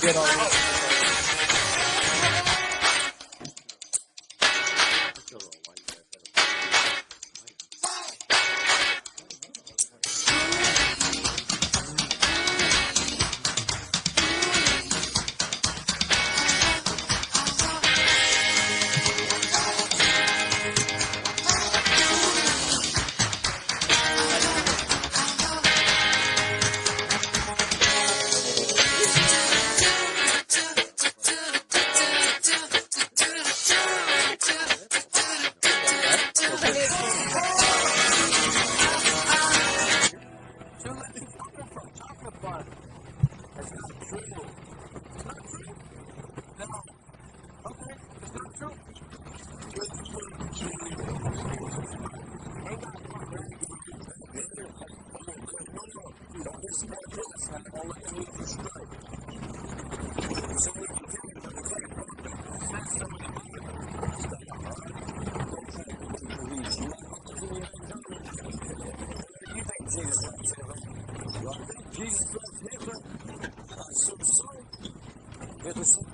get all this.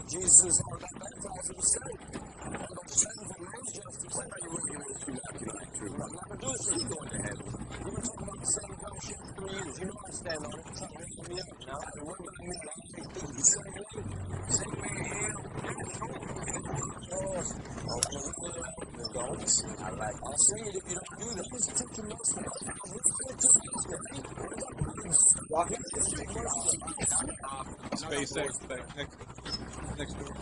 Jesus are baptized in the same. I'm going to send for man's justice. I'm not going to do this when you're going to heaven. We've been talking about the same dumb shit for 3 years. You know I stand on it. Trying to make me up now. What about me? I think things the same way. Same way here. I like. I'll say it if you don't do that. Just take your notes from us. Walk in. SpaceX back next door.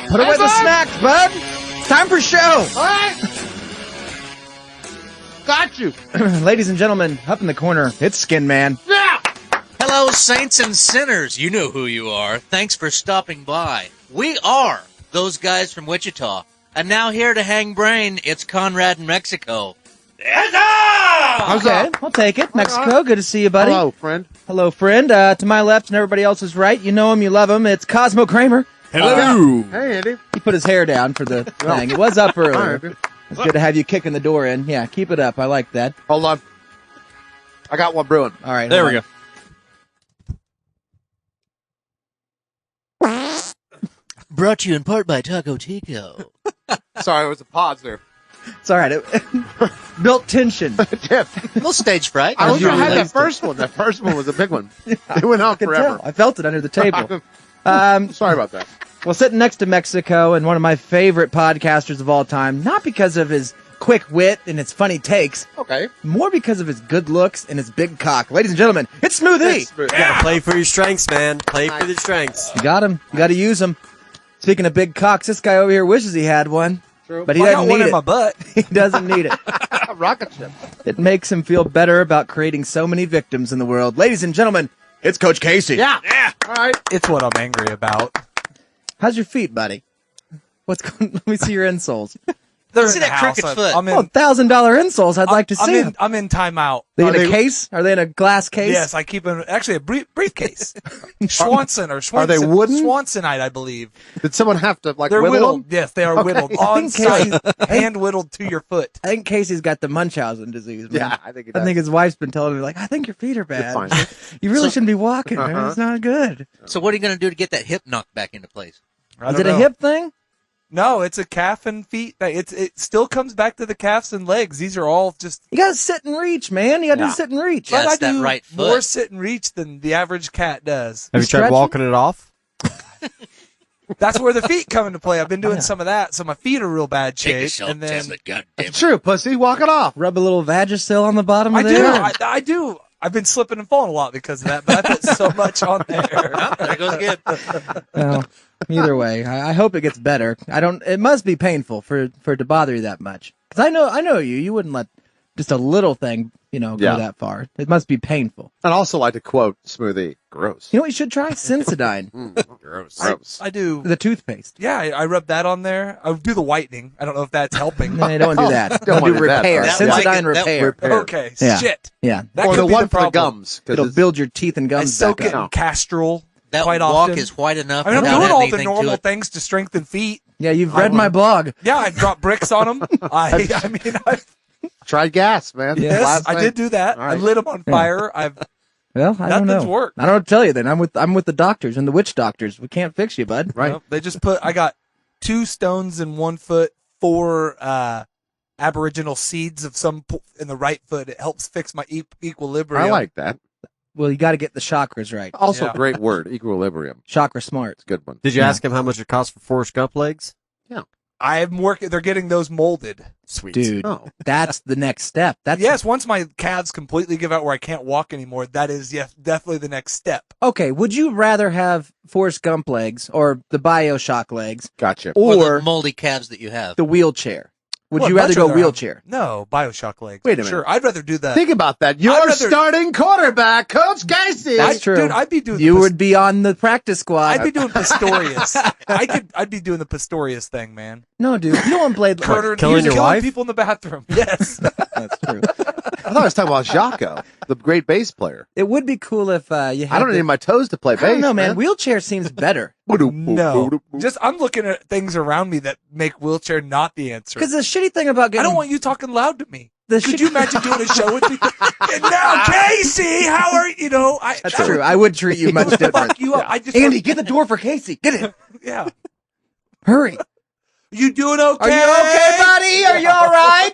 Put away the snacks, bud. It's time for show. All right. Got you. Ladies and gentlemen, up in the corner, it's Skin Man. Yeah. Hello, saints and sinners. You know who you are. Thanks for stopping by. We are those guys from Wichita. And now here to hang brain, it's Conrad in Mexico. Okay, I'll take it. Mexico, good to see you, buddy. Hello, friend. Hello, friend. To my left and everybody else's right, you know him, you love him. It's Cosmo Kramer. Hello. Hey, Andy. He put his hair down for the thing. It was up earlier. All right. It's good to have you kicking the door in. Yeah, keep it up. I like that. Hold on. I got one brewing. All right. There we go. Brought to you in part by Taco Tico. Sorry, it was a pause there. It's all right. It built tension. Little stage fright. I wish you I had that released it. first one. That first one was a big one. It went on I could forever. tell. I felt it under the table. Sorry about that. Well, sitting next to Mexico and one of my favorite podcasters of all time, not because of his quick wit and his funny takes, Okay. more because of his good looks and his big cock. Ladies and gentlemen, it's Smoothie. You gotta play for your strengths, man. Play for your strengths. You got him. You got to use him. Speaking of big cocks, this guy over here wishes he had one, True. but he I got doesn't one need in my it. butt. He doesn't need it. Rocket ship. It makes him feel better about creating so many victims in the world. Ladies and gentlemen, it's Coach Casey. Yeah. All right. It's what I'm angry about. How's your feet, buddy? What's going? Let me see your insoles. They're See in the that house. crooked foot. I'm in, Oh, $1,000 insoles. I'd like to see them. I'm in timeout. They in Are a they- case? Are they in a glass case? Yes, I keep them. Actually, a briefcase. Swanson or Swanson. Are they wooden? Swansonite, I believe. Did someone have to They're whittle whittled. them? Yes, they are Okay. whittled I on think site, Casey- hand whittled to your foot. I think Casey's got the Munchausen disease, man. Yeah, I think it I does. think his wife's been telling him, like, I think your feet are bad. fine. You really shouldn't be walking, man. Uh-huh. It's not good. So what are you going to do to get that hip knocked back into place? I Is don't it a know. hip thing? No, it's a calf and feet thing. It still comes back to the calves and legs. These are all just. You gotta sit and reach, man. You gotta do sit and reach. Yeah, But it's I that do right foot. more sit and reach than the average cat does. Have you tried stretching? walking it off? That's where the feet come into play. I've been doing some of that, so my feet are real bad Take a shape. shot, And then damn it, God damn It's it. true, pussy. Walk it off. Rub a little Vagisil on the bottom of I there. do. I do. I've been slipping and falling a lot because of that, but I put so much on there. Oh, there goes again. Well, either way, I hope it gets better. It must be painful for it to bother you that much. Cause I know you. You wouldn't let just a little thing, go Yeah. that far. It must be painful. I'd also like to quote Smoothie. Gross. You know what you should try? Sensodyne. Gross. Gross. I do. The toothpaste. Yeah, I rub that on there. I do the whitening. I don't know if that's helping. No, you don't want to do that. Don't do wanna do that, repair. though. That Sensodyne like it- that repair. Okay, Yeah. shit. Yeah. That or could the be one for the problem. gums. 'Cause It'll it's- build your teeth and I gums soak back it in up. Castrol That quite walk often. is white enough I mean, I'm without doing all the anything to normal it. things to strengthen feet. Yeah, you've read my blog. Yeah, I dropped bricks on them. I Tried gas, man. Yes, Last I night. did do that. All I right. lit them on fire. Well, I don't know. Nothing's worked. I don't know what to tell you then. I'm with the doctors and the witch doctors. We can't fix you, bud. Right. They just I got 2 stones in one foot, 4 aboriginal seeds of in the right foot. It helps fix my equilibrium. I like that. Well, you got to get the chakras right. Also, Yeah. great word. Equilibrium. Chakra smart. It's a good one. Did you Yeah. ask him how much it costs for Forrest Gump legs? I'm working. They're getting those molded. Sweet. Dude, Oh. that's the next step. That's Yes, once my calves completely give out where I can't walk anymore, that is definitely the next step. Okay, would you rather have Forrest Gump legs or the BioShock legs Gotcha. or the moldy calves that you have. the wheelchair? Would Well, you rather much go rather- wheelchair? No, BioShock legs. Wait a Sure, minute. I'd rather do that. Think about that. Your rather- starting quarterback, Coach Casey. That's true. Dude, I'd be doing. You would be on the practice squad. I'd be doing Pistorius. I'd be doing the Pistorius thing, man. No, dude. You don't want Blade. Curter, killing he was your killing wife? people in the bathroom. Yes. That's true. I thought I was talking about Jocko, the great bass player. It would be cool if you had I don't need my toes to play I bass. don't know, man. Wheelchair seems better. No. Just I'm looking at things around me that make wheelchair not the answer. Because the shitty thing about I getting don't want you talking loud to me. the Could shit- you imagine doing a show with me? And now, Casey, how are you? Know, That's true. I would treat you much different. Fuck you up. I just Andy, get the door for Casey. Get it. yeah. Hurry. You doing okay? Are you okay, buddy? Are you all right?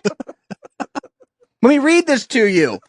Let me read this to you.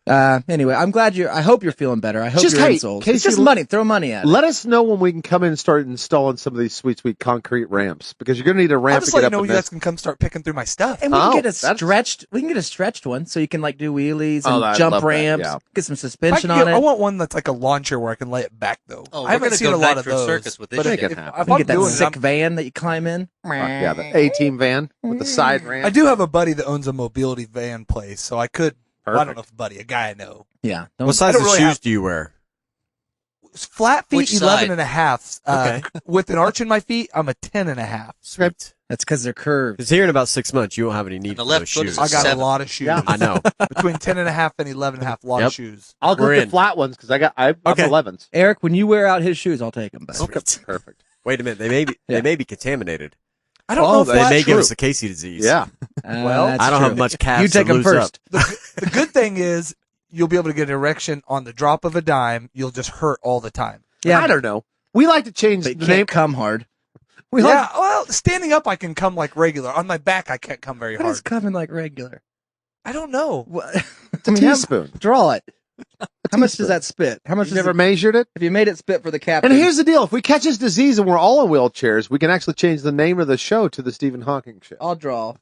Anyway, I'm glad I hope you're feeling better. I hope Just, you're hey, insoles. Casey, It's just money. Throw money at it. Let us know when we can come in and start installing some of these sweet concrete ramps because you're going to need a I'll ramp just to let get you up know in when you guys this. can come start picking through my stuff. And we can Oh, get that's- a stretched one so you can like do wheelies Oh, and I'd jump love that, ramps. yeah. Get some I, suspension can on get- I it. want one that's like a launcher where I can lay it back though. Oh, I we're haven't gonna seen go a lot of Nitro those. Circus with this but shit. Make it if happen. I'm You can get that doing it, sick I'm- van that you climb in. Yeah, the A-team van with the side ramp. I do have a buddy that owns a mobility van place, so I could. Well, I don't Perfect. know if a buddy, a guy I know. Yeah. What size don't of really shoes have- do you wear? Flat feet, Which 11 side? and a half. Okay. With an arch in my feet, I'm a 10 and a half. Sweet. That's because they're curved. Because here in about 6 months, you won't have any need And the for left those foot is shoes. a I got 7. a lot of shoes. Yeah. I know. Between 10 and a half and 11 and a half, a lot Yep. of shoes. I'll We're get the in. flat ones because I'm Okay. 11s. Eric, when you wear out his shoes, I'll take them back. Okay, perfect. Wait a minute. They may be contaminated. I don't know if They that's may give true. us a Casey disease. Yeah. Well, that's I don't true. have much calves You take to them lose first. up. The good thing is you'll be able to get an erection on the drop of a dime. You'll just hurt all the time. Yeah, I don't know. We like to change but the you name. can't come hard. We yeah, like well, standing up I can come like regular. On my back I can't come very What is hard. coming like regular? I don't know. What? a teaspoon. Draw it. How much teaspoon. does that spit? How much You does never measured it? if you made it spit for the captain? And here's the deal. If we catch this disease and we're all in wheelchairs, we can actually change the name of the show to the Stephen Hawking Show. I'll draw.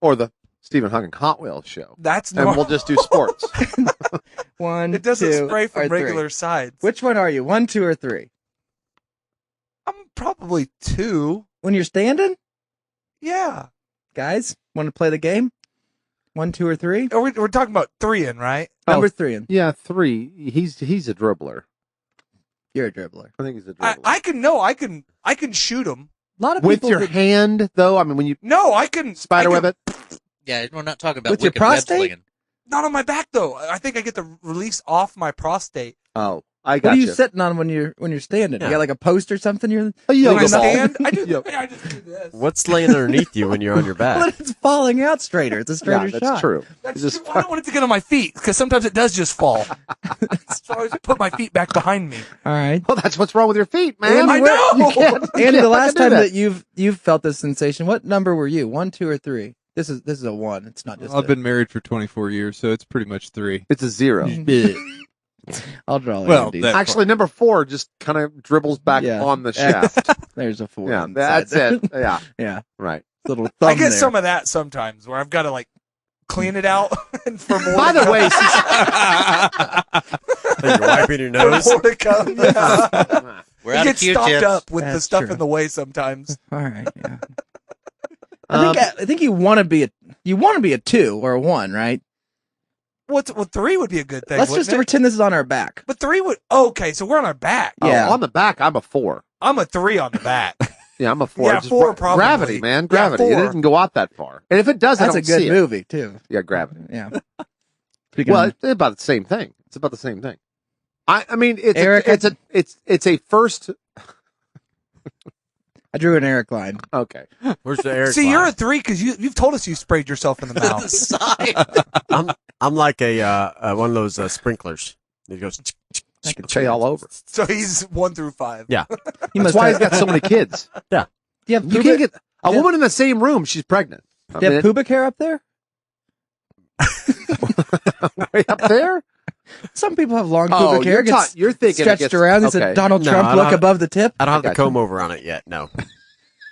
Or the Stephen Hawking Hot Wheels Show. That's And normal. we'll just do sports. 1, It doesn't 2, spray or from 3. regular sides. Which one are you? 1, 2, or 3? I'm probably 2. When you're standing, Yeah. guys, want to play the game? 1, 2, or 3? We're talking about 3 in, right? Number 3. Yeah, 3. He's a dribbler. You're a dribbler. I think he's a dribbler. I can shoot them. A lot of With people your that- hand, though, I mean, when you No, I can spiderweb I it, Yeah, we're not talking about With your wicked web prostate? slinging. Not on my back though. I think I get the release off my prostate. oh, I What got are you you. sitting on when you're standing? Yeah. You got like a post or something? You're A yoga When I ball. stand, I do. Yep. I just do this. What's laying underneath you when you're on your well, back? it's falling out straighter. It's a straighter Yeah, that's shot. true. That's It's just true. I don't want it to get on my feet because sometimes it does just fall. So I just put my feet back behind me. All right. Well, that's what's wrong with your feet, man. Andy, I what- know! You can't Andy, the last fucking time do that you've felt this sensation, what number were you? 1, 2, or 3? This is a 1. It's not just. I've been married for 24 years, so it's pretty much 3. It's a 0. I'll draw. Well, Andy's. that- Actually, number 4 just kind of dribbles back Yeah. on the shaft. There's a 4. Yeah, inside that's there. it. Yeah, Yeah, right. little thumb I get there. some of that sometimes where I've got to like clean it out and for more. By to the come. way, You're wiping your For nose. more to come. Yeah. We're It out of gets stopped Q-tips. up with the That's stuff true. in the way sometimes. All right. Yeah. I think you want to be a 2 or a 1, right? Well, 3 would be a good thing. Let's wouldn't just it? pretend this is on our back. But 3 would. Okay, so we're on our back. Yeah. on the back, I'm a 4. I'm a 3 on the back. Yeah, I'm a 4. Yeah, Just 4 probably. Gravity, man. Yeah, Gravity. It 4. doesn't go out that far. And if it does, I That's a don't good see it. movie too. Yeah, Gravity. Yeah. Speaking Well, of- it's about the same thing. It's about the same thing. I mean, it's Eric, it's a first. I drew an Eric line. Okay. Where's the air? See, you're a 3 because you've told us you sprayed yourself in the The mouth. side. I'm like a one of those sprinklers. It goes. I could Say all over. So he's 1 through 5. Yeah. You That's must why have, he's got so many kids. do you have You pubic, can't get a Yeah. woman in the same room. She's pregnant. I do you mean, have pubic hair up there? way up there. Some people have long Oh, pubic hair. Gets you're thinking it stretched gets, around. It's okay. a Donald No, Trump I look don't- above the tip. I don't have the gotcha. comb over on it yet. No.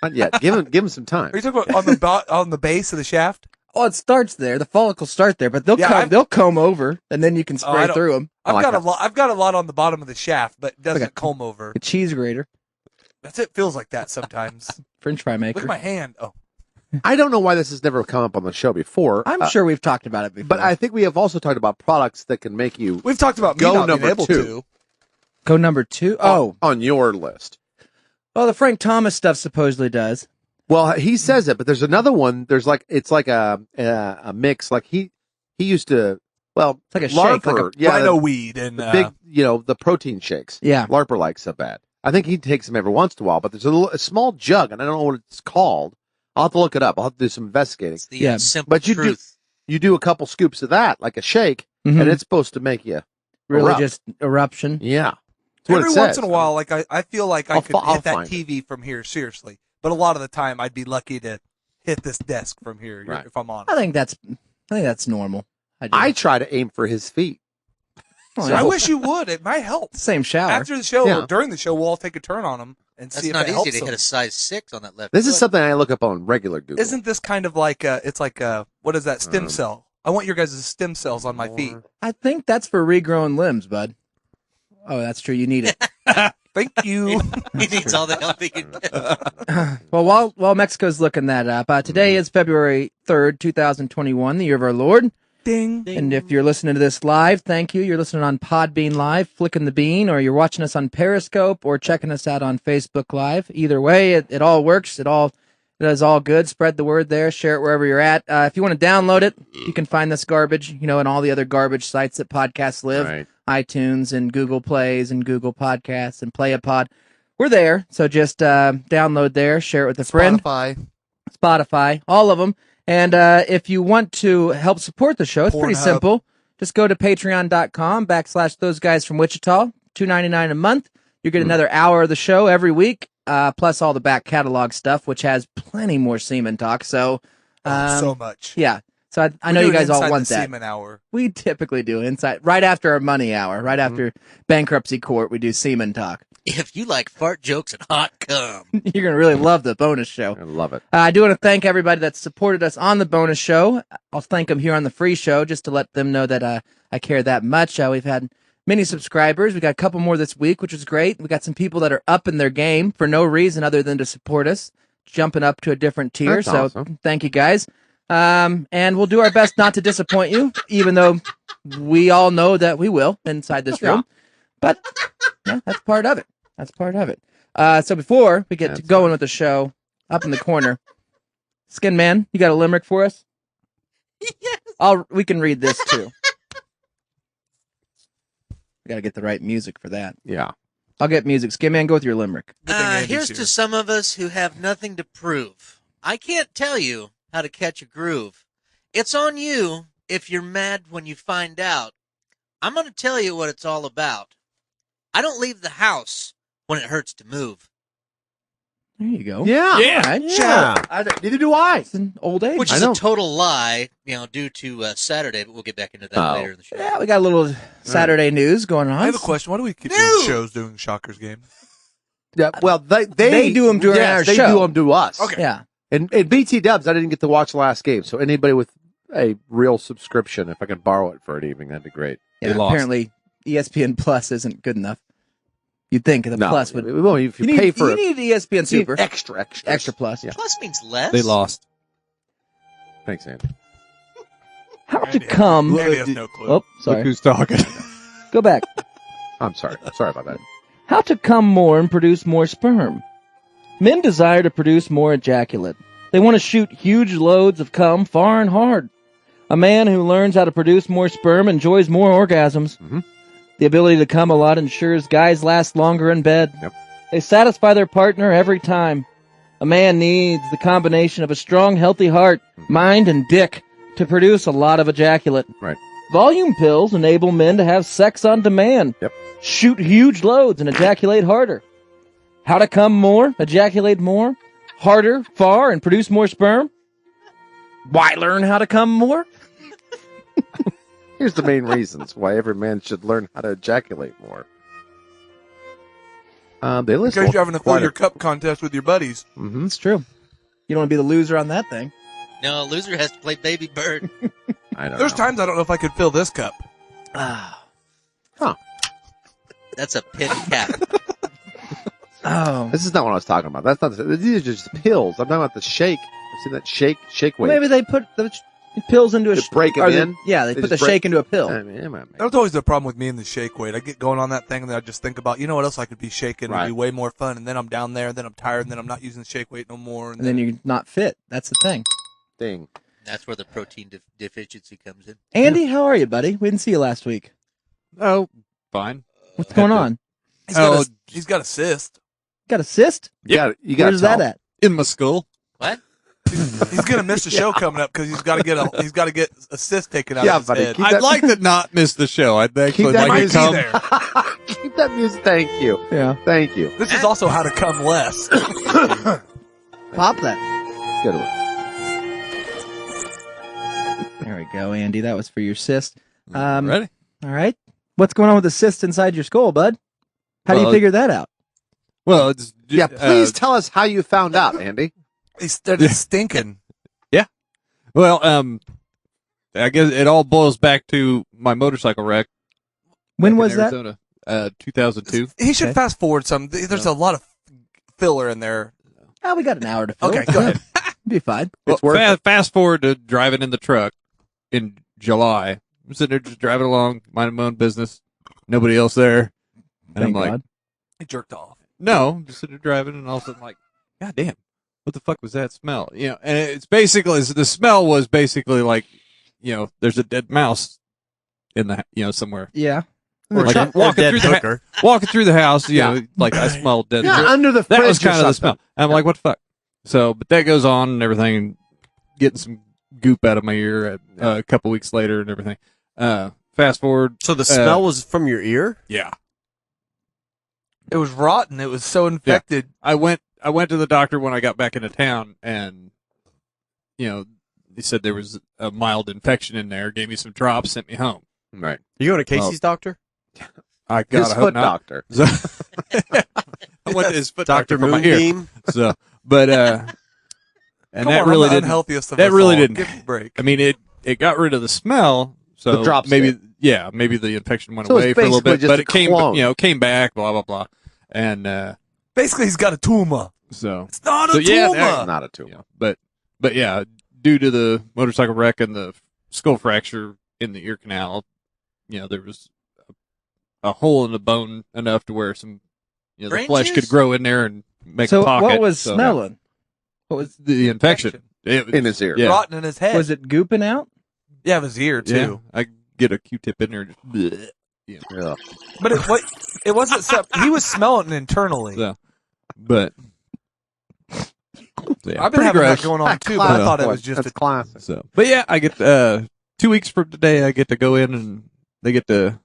Not yet. Give him some time. Are you talking about on the base of the shaft? Oh, it starts there. The follicles start there, but Yeah, they'll comb over, and then you can Oh, I spray don't- through them. I've like got that. a lot. I've got a lot on the bottom of the shaft, but it doesn't Okay. comb over. A cheese grater, That's it. Feels like that sometimes. French fry Look maker. at my hand. Oh, I don't know why this has never come up on the show before. I'm sure we've talked about it before. But I think we have also talked about products that can make you we've talked about me Go not being number able 2. to. go number 2. Oh, on your list. well, the Frank Thomas stuff supposedly does. Well, he says it, but there's another one. There's like it's like a mix. Like he used to. Well, It's like a shake, like a Rhino weed and the big, the protein shakes. Yeah. Larper likes so bad. I think he takes them every once in a while, but there's a small jug, and I don't know what it's called. I'll have to look it up. I'll have to do some investigating. It's the Yeah. simple But you truth. do a couple scoops of that, like a shake, Mhm. and it's supposed to make you Really erupt. just eruption. Yeah. That's what every it once says. in a while, like I feel like I I'll could fi- I'll hit that find TV from here seriously, but a lot of the time I'd be lucky to hit this desk from here Right. if I'm honest. I think that's normal. do. I try to aim for his feet. Oh, I yeah. wish you would. It might help. Same shower. After the show Yeah. or during the show, we'll all take a turn on them and That's see if not it easy helps to them. hit a size 6 on that left This foot. is something I look up on regular Google. Isn't this kind of like it's like what is that stem cell? I want your guys' stem cells on my feet. I think that's for regrowing limbs, bud. Oh, that's true. You need it. Thank you. He needs all the help he can get. Well, while Mexico's looking that up, today is February 3rd, 2021, the year of our Lord. Ding. And if you're listening to this live, thank you. You're listening on Podbean Live, flicking the bean, or you're watching us on Periscope or checking us out on Facebook Live. Either way, it all works. It is all good. Spread the word there. Share it wherever you're at. If you want to download it, you can find this garbage, and all the other garbage sites that podcasts live. Right. iTunes and Google Plays and Google Podcasts and Play a Pod. We're there. So just download there, share it with a friend. Spotify, all of them. And if you want to help support the show, it's pretty Pornhub. simple. Just go to patreon.com/those guys from Wichita, $2.99 a month. You get another hour of the show every week, plus all the back catalog stuff, which has plenty more semen talk. So, So much. yeah. So I We know do you it guys all inside want the that. Semen hour. We typically do inside right after our money hour, right after bankruptcy court. We do semen talk. If you like fart jokes and hot cum. You're gonna really love the bonus show. I love it. I do want to thank everybody that supported us on the bonus show. I'll thank them here on the free show just to let them know that I care that much. We've had many subscribers. We got a couple more this week, which is great. We got some people that are up in their game for no reason other than to support us, jumping up to a different tier. That's So awesome. thank you guys. And we'll do our best not to disappoint you, even though we all know that we will inside this room. But yeah, that's part of it. That's part of it. So before we get to going with the show, up in the corner, Skin Man, you got a limerick for us? Yes. We can read this too. We got to get the right music for that. Yeah. I'll get music. Skin Man, go with your limerick. Good thing Andy's Here's here. to some of us who have nothing to prove. I can't tell you how to catch a groove. It's on you if you're mad when you find out. I'm going to tell you what it's all about. I don't leave the house when it hurts to move. There you go. Yeah. Yeah. All right. Yeah. Neither do I. It's an old age. Which I is a know. total lie, due to Saturday, but we'll get back into that later in the show. Yeah, we got a little Saturday news going on. I have a question. Why do we keep doing shows during the Shockers game? Yeah. Well, they do 'em during our they show. do them to us. Okay. Yeah. And BT Dubs, I didn't get to watch the last game. So anybody with a real subscription, if I could borrow it for an evening, that'd be great. Yeah, They lost. apparently ESPN Plus isn't good enough. You'd think the No, Plus would. well, if you, You pay need, for you it, need ESPN you need Super. extra Plus. Yeah. Plus means less. They lost. Thanks, Andy. How to Andy- come? Andy has no clue. Oh, Look sorry. who's talking. Go back. I'm sorry. Sorry about that. How to come more and produce more sperm? Men desire to produce more ejaculate. They want to shoot huge loads of cum far and hard. A man who learns how to produce more sperm enjoys more orgasms. Mhm. The ability to cum a lot ensures guys last longer in bed. Yep. They satisfy their partner every time. A man needs the combination of a strong, healthy heart, mind, and dick to produce a lot of ejaculate. Right. Volume pills enable men to have sex on demand. Yep. Shoot huge loads and ejaculate harder. How to come more, ejaculate more, harder, far, and produce more sperm? Why learn how to come more? Here's the main reasons why every man should learn how to ejaculate more. They list Because you're having to fill your cup contest with your buddies. Mm-hmm. It's true. You don't want to be the loser on that thing. No, a loser has to play baby bird. I don't There's know. times I don't know if I could fill this cup. That's a pit cap. Oh. This is not what I was talking about. That's not. These are just pills. I'm talking about the shake. I've seen that shake weight. Maybe they put the pills into a They break it or in? Yeah, they They put the just break- shake into a pill. I mean, man. That was always the problem with me in the shake weight. I get going on that thing and then I just think about, you know what else I could be shaking? Right. It'd be way more fun. And then I'm down there and then I'm tired and then I'm not using the shake weight no more. And then you're not fit. That's the thing. Ding. That's where the protein deficiency comes in. Andy, how are you, buddy? We didn't see you last week. Oh, fine. What's going on? He's got a cyst. Got a cyst? Yeah. You got Where's that at? In my skull. What? He's gonna miss the show coming up because he's got to get a cyst taken out Yeah, of his buddy, head. keep I'd that- like to not miss the show. I'd actually that like to music come. there. Keep that music. Thank you. Yeah. Thank you. This is also how to come less. Pop that. Good one. There we go, Andy. That was for your cyst. Ready? All right. What's going on with the cyst inside your skull, bud? How do you Well, figure that out? Well, it's Yeah. Please tell us how you found out, Andy. He started stinking. Well, I guess it all boils back to my motorcycle wreck. When back was in that? Arizona, 2002. He should Okay. fast forward some. There's a lot of filler in there. Oh, we got an hour to fill. Okay, go ahead. Be fine. Well, It's worth it. fast forward to driving in the truck in July. I'm sitting there just driving along, minding my own business. Nobody else there. And Thank I'm like, God. He jerked off. no, I'm just sitting there driving, and all of a sudden, I'm like, God damn, what the fuck was that smell? And it's basically, the smell was basically like, there's a dead mouse in the, somewhere. Yeah. Like, Or walking dead through the hooker. walking through the house, Yeah. like I smelled dead. Yeah, under the fridge. That was kind or of the something. smell. I'm like, what the fuck? So, but that goes on and everything, getting some goop out of my ear a couple weeks later and everything. Fast forward. So the smell was from your ear? Yeah. It was rotten. It was so infected. I went to the doctor when I got back into town, and they said there was a mild infection in there. Gave me some drops, sent me home. Right. You going to Casey's doctor? I His got foot doctor. So, I went to his foot Dr. doctor for my ear. Moonbeam? So, but and Come that on, really I'm the didn't. unhealthiest of that us really all. didn't- Give me a break. I mean, it got rid of the smell. So The drops maybe did. maybe the infection went So it's away for a little basically bit, just but a it came clone. came back, blah blah blah, and Basically, he's got a tumor. so It's not So, a yeah, tumor. that- Not a tumor. but yeah, due to the motorcycle wreck and the skull fracture in the ear canal, there was a hole in the bone enough to where some the Brain flesh juice? could grow in there and make So a pocket. what was So, smelling? What was the infection? It was, In his ear. Yeah. Rotten in his head. was it gooping out? Yeah, of his ear too. Yeah, I get a Q-tip in there. And just, bleh. Yeah. But it wasn't. He was smelling internally. So, but so, yeah, I've been pretty having gross. that going on too, but I thought it was just That's classic. So, but yeah, I get 2 weeks from today. I get to go in and they get to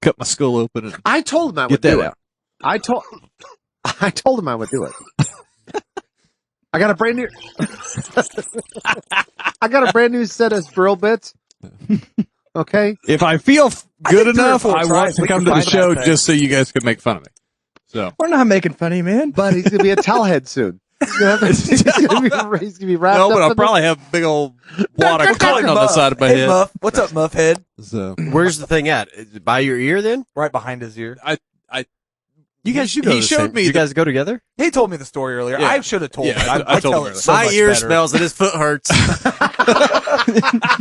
cut my skull open and I told him I get would that do it. out. I told him I would do it. I got a brand new set of drill bits. Okay. If I feel good think 3 or enough, 4 I want tries, to we come can to the find show that just so you guys can make fun of me. So We're not making fun of you, man. But he's gonna be a towelhead soon. He's gonna be wrapped no, up but I'll in probably have a big old wad of cotton on the side of my Hey, head. Muff. What's up, Muff head? So Where's the thing at? Is it by your ear then? Right behind his ear. You guys should go. He to the showed same- me You the- guys go together? He told me the story earlier. Yeah. I should have told Yeah, it. I I told tell him it so My much ear better. smells and his foot hurts.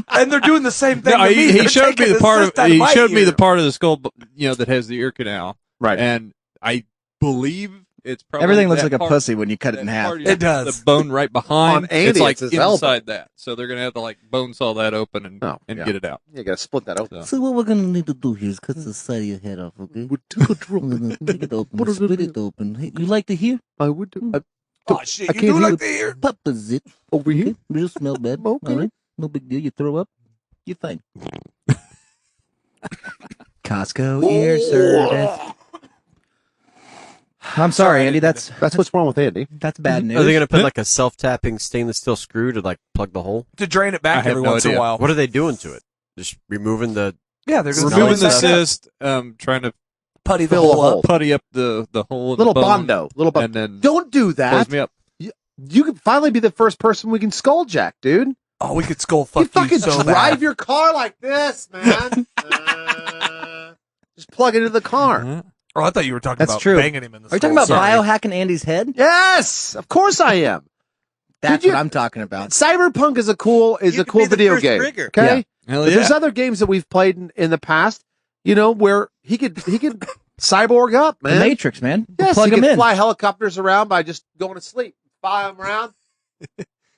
And they're doing the same thing. No, to me. he They're showed me taking the part of cyst out he my showed me ear. the part of the skull, that has the ear canal, right. and I believe it's probably Everything looks that like a part- pussy when you cut it in that half. part, It does. The bone right behind. On Andy, it's like it's his elbow. inside that, so they're gonna have to like bone saw that open and yeah. get it out. You gotta split that open. So. So what we're gonna need to do here is cut the side of your head off, okay? Would take a drill. We're gonna take it open, split it open. Hey, you like to hear? I would do. Oh shit! I You can't do hear like to hear? Pop is it? Over here. Okay? You just smell bad. Okay. All right? No big deal. You throw up, you're fine. Costco ear service. I'm sorry, Andy. That's That's what's wrong with Andy. bad news. Are they going to put like a self-tapping stainless steel screw to like plug the hole? To drain it I back have every no once in a idea. while. What are they doing to it? Just removing the... Yeah, they're gonna Removing the smell it back up. cyst, trying to Putty the Fill the hole up. hole. putty up the hole in Little the bone, bondo. Little and bondo. then Don't do close that. me up. You could finally be the first person we can skull jack, dude. Oh, we could skull You fuck you, fucking so drive bad. your car like this, man. Just plug it into the car. Uh-huh. Oh, I thought you were talking That's about true. banging him in the Are you talking about skull. Sorry. biohacking Andy's head? Yes, of course I am. That's Did you- what I'm talking about. Cyberpunk is a cool You could be the video first game. trigger. Okay, Hell but yeah. there's other games that we've played in the past. You know where he could cyborg up, The man. Matrix, man. Yes, Plug he him could in. fly helicopters around by just going to sleep. Fly them around.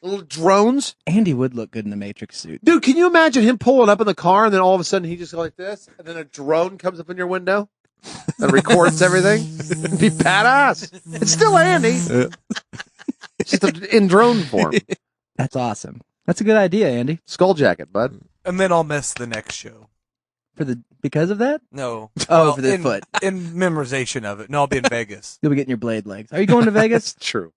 Little drones. Andy would look good in the Matrix suit. Dude, can you imagine him pulling up in the car and then all of a sudden he just goes like this and then a drone comes up in your window and records everything? It'd be badass. It's still Andy. It's just in drone form. That's awesome. That's a good idea, Andy. Skull jacket, bud. And then I'll miss the next show. Because of that? No. Oh, for the in, foot. In memorization of it. No, I'll be in Vegas. You'll be getting your blade legs. Are you going to Vegas? True.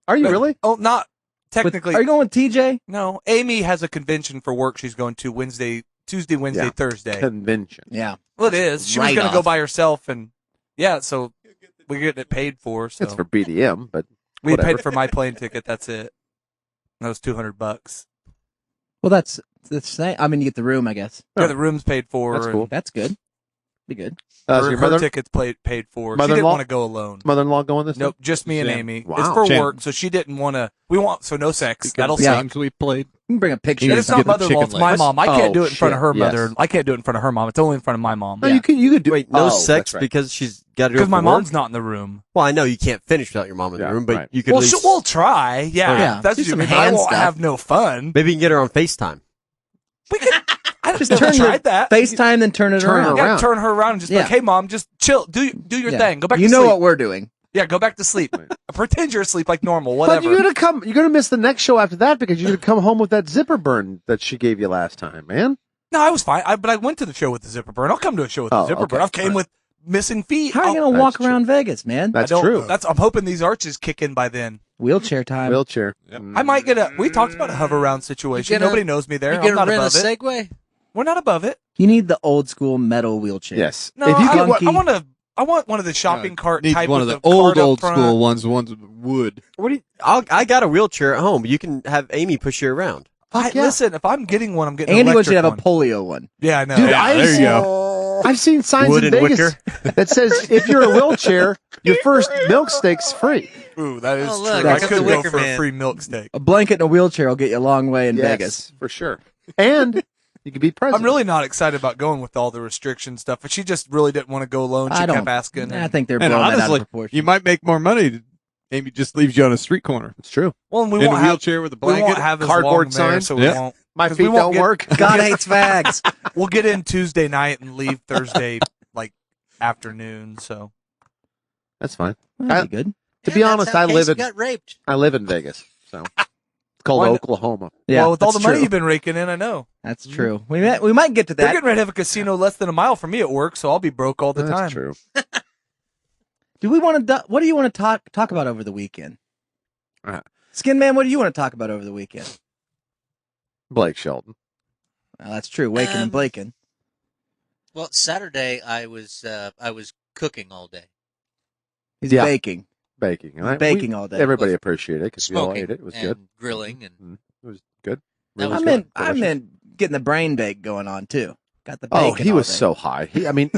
Are you really? Oh, not technically. Are you going with TJ? No. Amy has a convention for work she's going to Tuesday, Wednesday, Yeah. Thursday. Convention. Yeah. Well, it is. She was Right going to go off. by herself, and yeah, so we're getting it paid for. So It's for BDM, but we whatever. paid for my plane ticket. That's it. That was $200. Well, that's the same. I mean, you get the room, I guess. Yeah, the room's paid for. That's and cool. That's good. Be good. So Her, your her ticket's paid for. She didn't mother-in-law? want to go alone. mother-in-law going this Nope, just me and Sam. Amy. Wow. It's for Sam. work, so she didn't want to. We want so no sex. Because That'll the suck. games we played. You can bring a picture. You And or it's just not get the mother-in-law. chicken It's my legs. mom. I can't Oh, do it in front of her shit, mother. yes. I can't do it in front of her mom. It's only in front of my mom. No, you could do. Wait, no Oh, sex that's right. because she's got to do it Because for my work? mom's not in the room. Well, I know you can't finish without your mom in Yeah, the room, but right. you could Well, at least... we'll try. Yeah, Yeah. that's Do what you some mean. I hand won't stuff. have no fun. Maybe you can get her on FaceTime. We could. I Just just turn never your tried that. FaceTime, then turn it Turn around. her Yeah, around. turn her around and just be like, Yeah. hey, mom, just chill. Do your Yeah. thing. Go back You to know sleep. what we're doing. Yeah, go back to sleep. Pretend you're asleep like normal. But Whatever. you're gonna miss the next show after that because you're gonna come home with that zipper burn that she gave you last time, man. No, I was fine. But I went to the show with the zipper burn. I'll come to a show with the Oh, zipper okay. burn. I've came Right. with missing feet. How are you I'll- going to walk That's true. around Vegas, man? That's I don't- true. I'm hoping these arches kick in by then. Wheelchair time. Wheelchair. I might get a. We talked about a hover around situation. You gonna- Nobody knows me there. You I'm gonna not rent a above it. Segway? We're not above it. You need the old school metal wheelchair. Yes. No, if you I, get clunky- I want one of the shopping cart Needs type one of with the cart up old front. school ones with wood. What do you... I got a wheelchair at home. You can have Amy push you around. Fuck yeah. Listen, if I'm getting one, I'm getting an Andy wants you to electric have one. a polio one. Yeah, I know. Dude, Yeah. I've there you seen, go. I've seen signs Wood in and Vegas that says if you're in a wheelchair, your first milk steak's free. Ooh, that is Oh, look, true. I I got could the go Wicker for a Man. free milk steak. A blanket and a wheelchair will get you a long way in Yes, Vegas. for sure. And you could be president. I'm really not excited about going with all the restriction stuff, but she just really didn't want to go alone. She I kept don't. asking. I think they're And blowing that out of honestly, proportion. you might make more money. Amy just leaves you on a street corner It's true. Well, and we in a won't have wheelchair with a we won't blanket. have as cardboard long there, sign. so we Yeah. won't. My 'cause we feet won't don't get- work. God hates fags. We'll get in Tuesday night and leave Thursday like afternoon. So That's fine. That'd be good. To be honest, I live in got raped. I live in Vegas, so it's called Why not? Oklahoma. Yeah, well, with all the that's money true. you've been raking in, I know. That's true. We might get to They're that. getting ready to have a casino less than a mile from me at work, so I'll be broke all the time. That's true. Do we want to? What do you want to talk about over the weekend? Skin Man, what do you want to talk about over the weekend? Blake Shelton. Well, that's true. Waking and Blaking. Well, Saturday I was cooking all day. He's Yeah. baking. Baking. He's baking all day. Everybody appreciated it because we all Smoking ate it. It was and good. grilling and Mhm. It was good. That Really was I good. meant Delicious. getting the brain bake going on too. Got the Oh, bacon. he all was day. so high.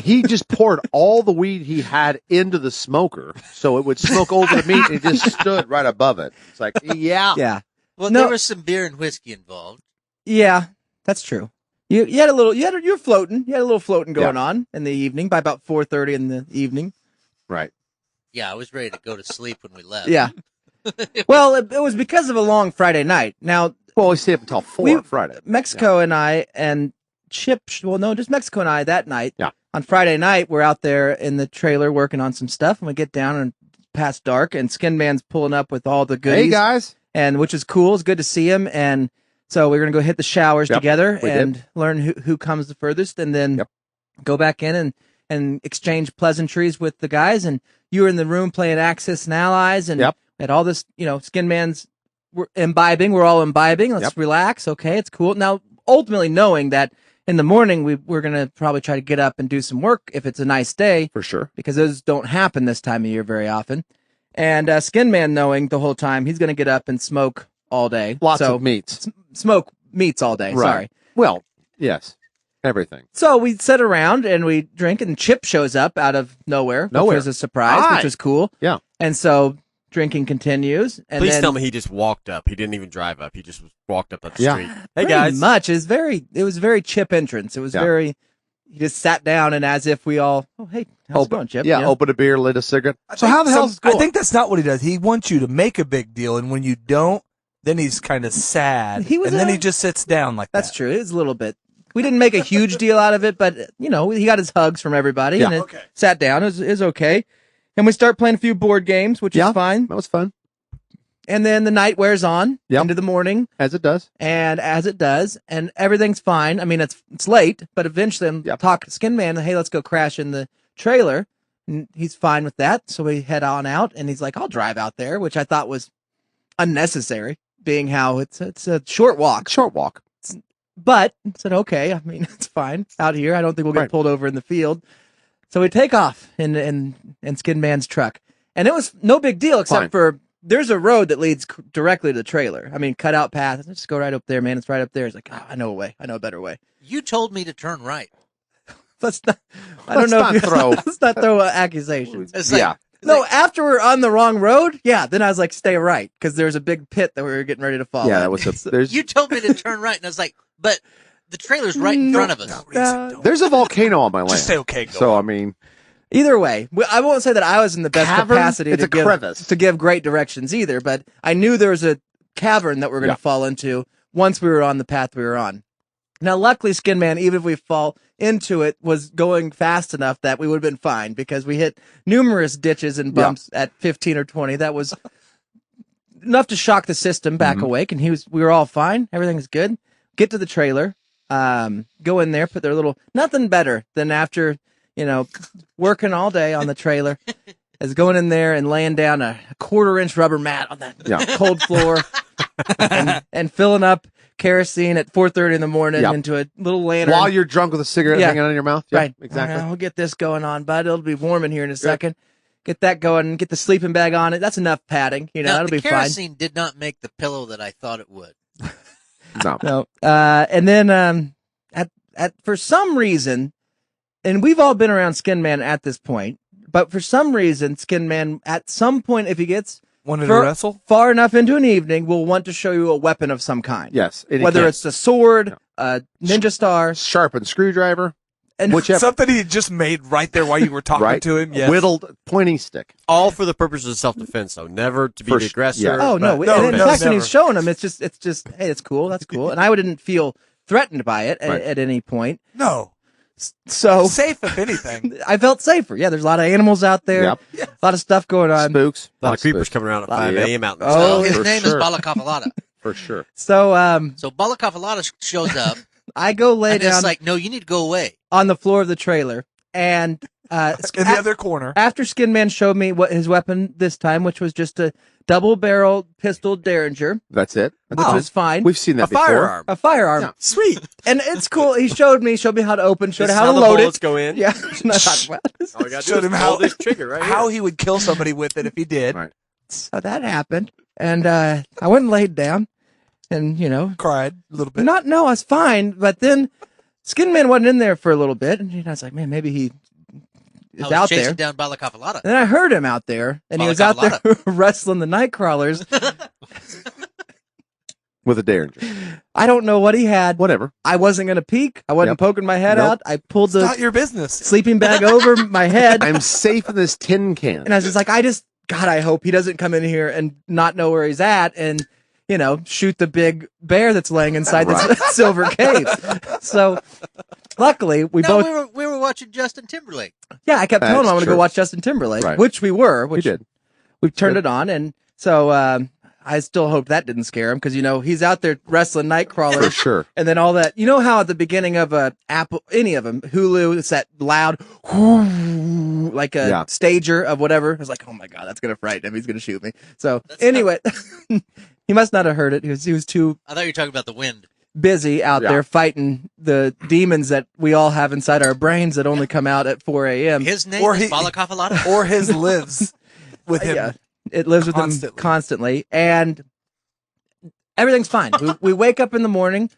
He just poured all the weed he had into the smoker so it would smoke over the meat and he just stood right above it. It's like, yeah. Yeah. well, No. there was some beer and whiskey involved. Yeah, that's true. You had a little. You were floating. You had a little floating going on in the evening by about 4:30 in the evening. Right. Yeah, I was ready to go to sleep when we left. Yeah. Well, it was because of a long Friday night. Now, Well, we stayed up until 4 on Friday. Mexico and I and Chip. Well, no, just Mexico and I that night. Yeah. On Friday night, we're out there in the trailer working on some stuff, and we get down and past dark, and Skin Man's pulling up with all the goodies. Hey, guys. And which is cool. It's good to see him. And so we're gonna go hit the showers Yep, together we and did. learn who comes the furthest, and then Yep. go back in and exchange pleasantries with the guys. And you were in the room playing Axis and Allies, and Yep. at all this, Skin Man's we're imbibing. We're all imbibing. Let's Yep. relax. Okay, it's cool. Now, ultimately knowing that in the morning we're gonna probably try to get up and do some work if it's a nice day, For sure. because those don't happen this time of year very often. And Skin Man knowing the whole time he's going to get up and smoke all day. Lots so, of meats. Smoke meats all day. Right. Sorry. Well, yes. Everything. So we sit around and we drink, and Chip shows up out of nowhere. Which Nowhere. was a surprise, Hi. which was cool. Yeah. And so drinking continues. And Please then, tell me he just walked up. He didn't even drive up. He just walked up the Yeah. street. Hey pretty guys. much it was very Chip entrance. It was Yeah. very. He just sat down, and as if we all, oh hey, how's it going, Chip? Yeah, You know? open a beer, lit a cigarette. I So think how the hell's it going? I think that's not what he does. He wants you to make a big deal, and when you don't, then he's kind of sad. He was and then a- he just sits down like That's that. true. It was a little bit. We didn't make a huge deal out of it, but he got his hugs from everybody, Yeah. and it Okay. sat down. It was okay, and we start playing a few board games, which Yeah. is fine. That was fun. And then the night wears on Yep. into the morning, As it does. and as it does, and everything's fine. I mean, it's late, but eventually I'm Yep. talking to Skin Man. Hey, let's go crash in the trailer. And he's fine with that, so we head on out, and he's like, "I'll drive out there," which I thought was unnecessary, being how it's a short walk. Short walk. But I said, okay, I mean, it's fine out here. I don't think we'll get Right. pulled over in the field. So we take off in Skin Man's truck. And it was no big deal, except Fine. for there's a road that leads directly to the trailer. I mean, cut out path. Just go right up there, man. It's right up there. It's like, I know a way. I know a better way. You told me to turn right. Let's not, I don't Let's know. not if you, throw- let's not throw accusations. It's like, Yeah. No, after we're on the wrong road, yeah, then I was like, stay right, because there's a big pit that we were getting ready to fall Yeah, in. that was a there's you told me to turn right, and I was like, but the trailer's right in front of us. there's a volcano on my land. Just say okay. Go So on. I mean, Either way, I won't say that I was in the best Cavern? capacity It's to a give, crevice. to give great directions either, but I knew there was a cavern that we are going to Yeah. fall into once we were on the path we were on. Now, luckily, Skin Man, even if we fall into it, was going fast enough that we would have been fine, because we hit numerous ditches and Yeah. bumps at 15 or 20. That was enough to shock the system back Mhm. awake, and we were all fine. Everything's good. Get to the trailer, go in there, put their little, nothing better than after, working all day on the trailer, is going in there and laying down a 1/4-inch rubber mat on that Yeah. cold floor and filling up kerosene at 4:30 in the morning Yep. into a little lantern. while you're drunk with a cigarette Yeah. hanging out of your mouth. Yeah, right. Exactly. We'll get this going on, bud. It'll be warm in here in a second. Get that going. Get the sleeping bag on it. That's enough padding. Now, That'll the be fine. kerosene did not make the pillow that I thought it would. No. No. And then at for some reason, and we've all been around Skin Man at this point, but for some reason, Skin Man at some point, if he gets Wanted to for- wrestle? far enough into an evening, will want to show you a weapon of some kind. Yes. and he Whether can't. it's a sword, a ninja star, sharpened screwdriver, and whichever. Something he just made right there while you were talking Right. to him. Yes. Whittled pointing stick. All for the purposes of self-defense, though. Never to be For the sh- aggressor. yeah. Oh no! No, and in no, fact, when never. he's showing him, it's just, hey, it's cool. That's cool. And I didn't feel threatened by it Right. at any point. No. So Safe, if anything. I felt safer. Yeah, there's a lot of animals out there. Yep. A lot of stuff going on. Spooks. A lot of creepers coming around at 5 Yep. a.m. out in the Oh, snow. Well, his for name sure. is Balakafalata. For sure. So So Balakafalata shows up. I go lay And it's down like, no, you need to go away. on the floor of the trailer, and In the other corner. after Skin Man showed me what his weapon this time, which was just a double-barrel pistol Derringer, That's it. which was fine. We've seen that A before. firearm. A firearm. Yeah. Sweet. And it's cool. He showed me how to open, showed This is how to the load bullets it. go in. Yeah. Not well, All you gotta Showed do him is how- pull this trigger right How here. he would kill somebody with it if he did. Right. so that happened. And I went and laid down and, Cried a little bit. no, I was fine. But then Skin Man wasn't in there for a little bit. And I was like, man, maybe he I is was out chasing there. down Balacafalata. And then I heard him out there, and he was out there wrestling the night crawlers. With a Derringer. I don't know what he had. Whatever. I wasn't going to peek. I wasn't Yep. poking my head Nope. out. I pulled It's the not your business. sleeping bag over my head. I'm safe in this tin can. And I was just like, God, I hope he doesn't come in here and not know where he's at and, shoot the big bear that's laying inside the silver cave. So luckily we both, we were watching Justin Timberlake. I kept telling him That's I'm going to go true. watch Justin Timberlake, Right. which we were, We did. we turned it on. And so, I still hope that didn't scare him because, he's out there wrestling night crawlers. For sure. And then all that, how at the beginning of a Apple, any of them, Hulu, it's that loud, like a Yeah. stager of whatever. I was like, oh my God, that's going to frighten him. He's going to shoot me. So anyway, he must not have heard it. He was too I thought you were talking about the wind. busy out Yeah. there fighting the demons that we all have inside our brains that only come out at 4 a.m. His name Or is he- Balacafalata. Or his lives with him. Yeah, it lives with him Constantly. constantly. And everything's fine. we wake up in the morning,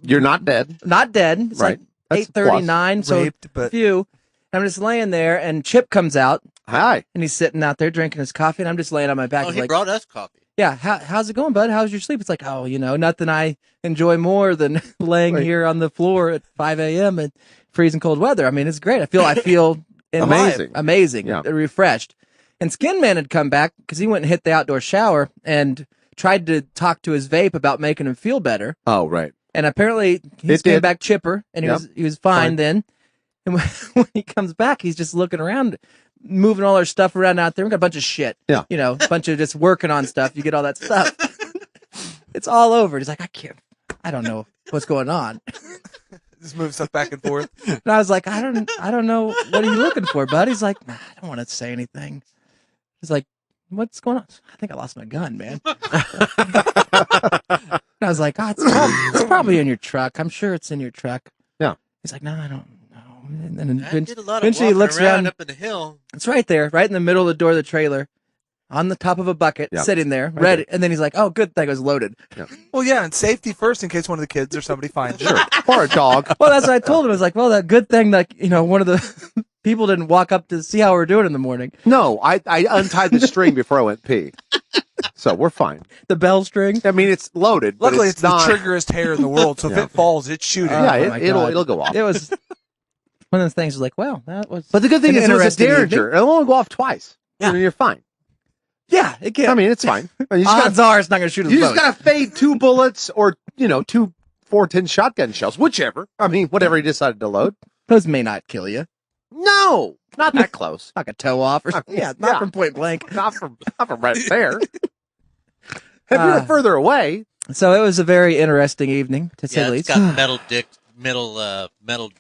You're not dead. not dead. It's Right. like That's a plus. 8:39. So Raped, but few. I'm just laying there, and Chip comes out, Hi. and he's sitting out there drinking his coffee, and I'm just laying on my back. Oh, He's he like, brought us coffee. yeah, how's it going, bud? How's your sleep? It's like, oh, nothing I enjoy more than laying Right. here on the floor at 5 a.m. in freezing cold weather. I mean, it's great. I feel Amazing. amazing, Yeah. refreshed. And Skin Man had come back because he went and hit the outdoor shower and tried to talk to his vape about making him feel better. Oh, right. And apparently he It came did. back chipper, and Yep. he was fine Fine. then. And when he comes back, he's just looking around, moving all our stuff around out there. We got a bunch of shit. Yeah. A bunch of just working on stuff. You get all that stuff. It's all over. He's like, I don't know what's going on. just move stuff back and forth. And I was like, I don't know. What are you looking for, bud? He's like, nah, I don't want to say anything. He's like, what's going on? I think I lost my gun, man. And I was like, it's probably in your truck. I'm sure it's in your truck. Yeah. He's like, no, I don't know. And then I did a lot of eventually he walking looks around around. up in the hill. It's right there, right in the middle of the door of the trailer, on the top of a bucket, Yeah. sitting there, Right ready. And then he's like, oh, good thing it was loaded. Well, yeah, and safety first in case one of the kids or somebody finds it. Sure. Or a dog. Well, that's what I told him. I was like, well, that good thing that, one of the people didn't walk up to see how we're doing in the morning. No, I untied the string before I went pee. So we're fine. The bell string. I mean, it's loaded. but Luckily, it's not, the triggerest hair in the world, so if Yeah. it falls, it's shooting. Oh, Yeah, my it'll God. go off. It was one of those things. Like, well, that was. But the good thing an is it was a interesting Derringer. It'll only go off twice. Yeah. And you're fine. Yeah, it can't. I mean, it's fine. You just odds are it's not going to shoot his You just boat. gotta fade 2 bullets or, 2 410 shotgun shells, whichever. I mean, whatever he decided to load. Those may not kill you. No, not that close. Knock a toe off or something. Yeah, not Yeah. from point blank. Not from right there. If you're further away, So it was a very interesting evening, to say Yeah, the it's least. got metal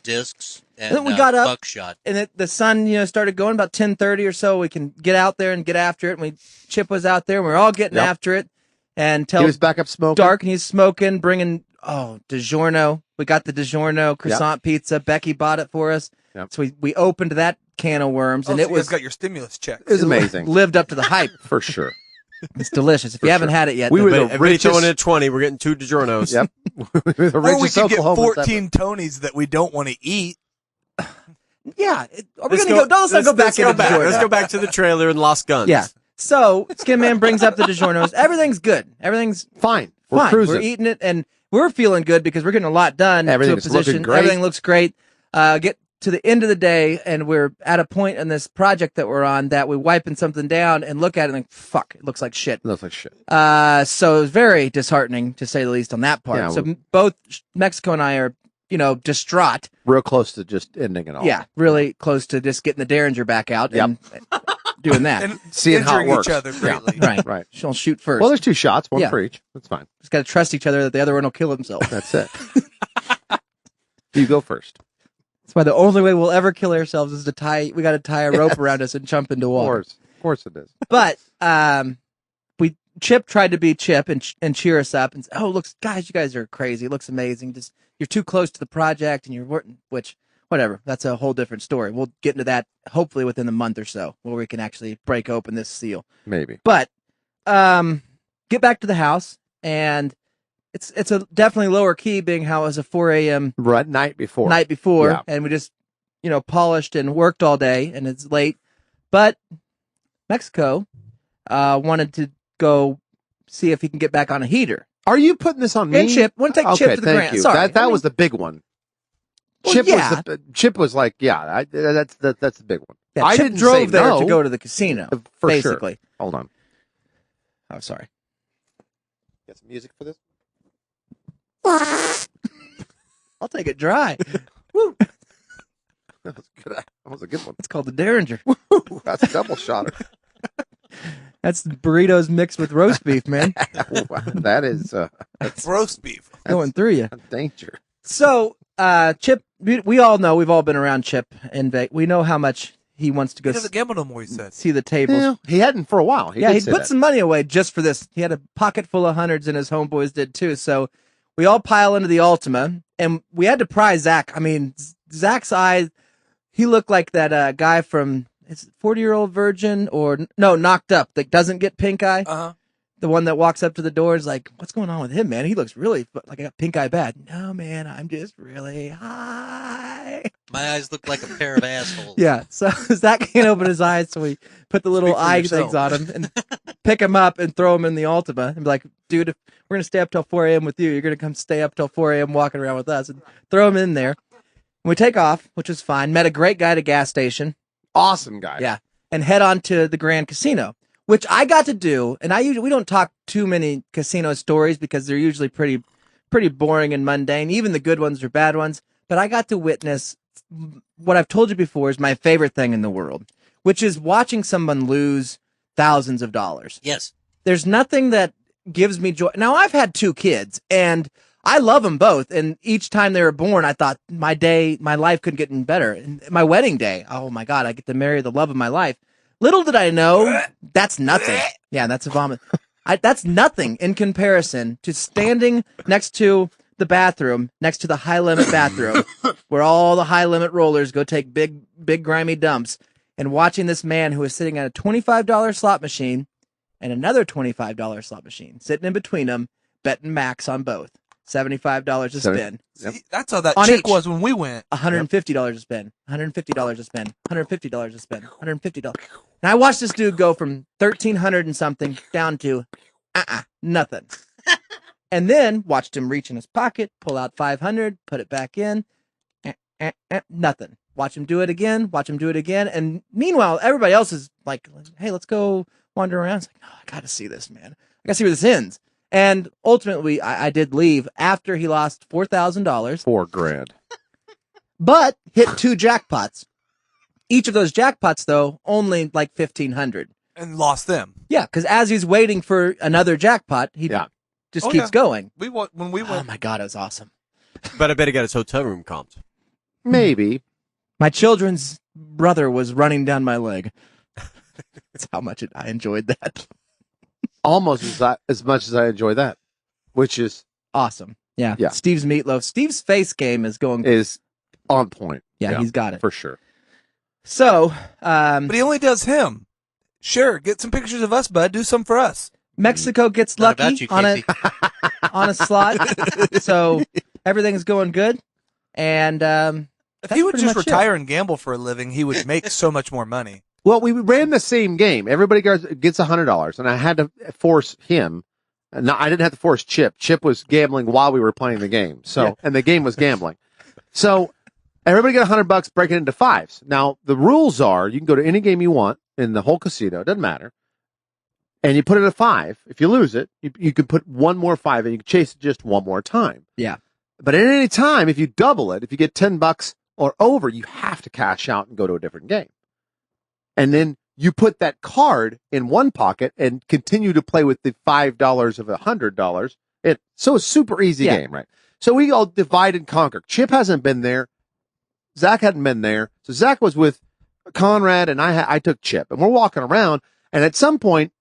discs and Then we got up. buckshot. And the sun, started going about 10:30 or so. We can get out there and get after it. And Chip was out there, and we were all getting Yep. after it. And he till was back up smoking. dark, and he's smoking, bringing DiGiorno. We got the DiGiorno croissant pizza. Becky bought it for us. Yep. So we opened that can of worms, Oh, and so it you guys was got your stimulus check. It was amazing. lived up to the hype. For sure. It's delicious. If For you haven't sure. had it yet, We then- were the Everybody richest- throwing in 20. We're getting 2 DiGiornos. Yep. The Or we richest could get Oklahomans 14 Tonys that we don't want to eat. yeah. Are we Let's going to go? Let's not go back let's go into back. DiGiorno. Let's go back to the trailer and Lost Guns. Yeah. So Skin Man brings up the DiGiornos. Everything's good. Everything's Fine. We're fine. cruising. We're eating it, and we're feeling good because we're getting a lot done. Everything to is a looking position. great. Everything looks great. Get to the end of the day, and we're at a point in this project that we're on that we're wiping something down and look at it and think, fuck, it looks like shit. It looks like shit. So it was very disheartening, to say the least, on that part. Yeah, So both Mexico and I are, distraught. Real close to just ending it all. Yeah, really close to just getting the Derringer back out Yep. and doing that. And Seeing how it injuring works. each other greatly. Right. Right. She'll shoot first. Well, there's 2 shots, one Yeah. for each. That's fine. Just got to trust each other that the other one will kill himself. That's it. You go first. That's why the only way we'll ever kill ourselves is we got to tie a rope around us and jump into water. Of course it is. But Chip tried to be Chip and cheer us up and say, "Oh, looks, guys, you guys are crazy. It looks amazing. Just you're too close to the project, and you're working." Which, whatever, that's a whole different story. We'll get into that hopefully within the month or so, where we can actually break open this seal. Maybe. But get back to the house, and it's a definitely lower key, being how it was a 4 a.m. Right, night before, yeah. And we just polished and worked all day, and it's late. But Mexico wanted to go see if he can get back on a heater. Are you putting this on me? And Chip, want to take Chip to the thank Grand. you. Sorry, That was the big one. Well, Chip was like, that's the big one. Yeah, I Chip didn't drove say there no, to go to the casino, for basically. Sure. Hold on. Oh, sorry. Got some music for this? I'll take it dry. Woo. That was a good one. It's called the Derringer. That's a double shotter. That's burritos mixed with roast beef, man. Wow, that's roast beef going through you. Danger. So, Chip, we all know, we've all been around Chip in Vegas. We know how much he wants to go He doesn't gamble no more, he said. see the tables. Yeah, he hadn't for a while. He put some money away just for this. He had a pocket full of hundreds, and his homeboys did too. So we all pile into the Ultima, and we had to pry Zach. I mean, Zach's eyes, he looked like that guy from 40-Year-Old Virgin, or no, Knocked Up, that doesn't get pink eye. Uh-huh. The one that walks up to the door is like, "What's going on with him, man? He looks really like I got pink eye bad." No, man, I'm just really high. My eyes look like a pair of assholes. Yeah, so Zach can't open his eyes, so we put the little Speak for eye yourself. things on him and pick him up and throw him in the Ultima and be like, "Dude, if we're going to stay up till 4 a.m. with you, you're going to come stay up till 4 a.m. walking around with us," and throw him in there. And we take off, which was fine. Met a great guy at a gas station. Awesome guy. Yeah. And head on to the Grand Casino, which I got to do. And we don't talk too many casino stories because they're usually pretty boring and mundane. Even the good ones are bad ones. But I got to witness what I've told you before is my favorite thing in the world, which is watching someone lose thousands of dollars. Yes. There's nothing that gives me joy. Now, I've had 2 kids, and I love them both. And each time they were born, I thought my life couldn't get any better. And my wedding day, oh my God, I get to marry the love of my life. Little did I know, that's nothing. Yeah, that's a vomit. That's nothing in comparison to standing next to the bathroom, next to the high limit bathroom, where all the high limit rollers go take big grimy dumps, and watching this man who is sitting at a $25 slot machine and another $25 slot machine, sitting in between them, betting max on both. $75 to spin. See, that's how that On chick each. was when we went. $150 to spend. $150 to spend. $150 to spend. $150. And I watched this dude go from 1,300 and something down to nothing. And then watched him reach in his pocket, pull out 500, put it back in, nothing. Watch him do it again. Watch him do it again. And meanwhile, everybody else is like, "Hey, let's go wander around." It's like, "No, I got to see this, man. I got to see where this ends." And ultimately, I did leave after he lost $4,000. $4,000. But hit 2 jackpots. Each of those jackpots, though, only like 1,500. And lost them. Yeah, because as he's waiting for another jackpot, he just keeps going. When we Oh went. my God, it was awesome. But I bet he got his hotel room comped. Maybe. My children's brother was running down my leg. That's how much I enjoyed that. Almost as much as I enjoy that, which is Awesome. Yeah. Yeah. Steve's meatloaf. Steve's face game is on point. Yeah, he's got it. For sure. So, But he only does him. Sure, get some pictures of us, bud. Do some for us. Mexico gets Not lucky about you, Casey. on a slot. So everything's going good. And If he would just retire and gamble for a living, he would make so much more money. Well, we ran the same game. Everybody gets $100, and I had to force him. No, I didn't have to force Chip. Chip was gambling while we were playing the game. So, and the game was gambling. So everybody got $100, break it into 5s. Now the rules are you can go to any game you want in the whole casino. It doesn't matter. And you put it at 5. If you lose it, you can put one more 5 and you can chase it just one more time. Yeah. But at any time, if you double it, if you get $10 or over, you have to cash out and go to a different game. And then you put that card in one pocket and continue to play with the $5 of $100. So it's a super easy game, right? So we all divide and conquer. Chip hasn't been there. Zach hadn't been there. So Zach was with Conrad, and I took Chip, and we're walking around. And at some point,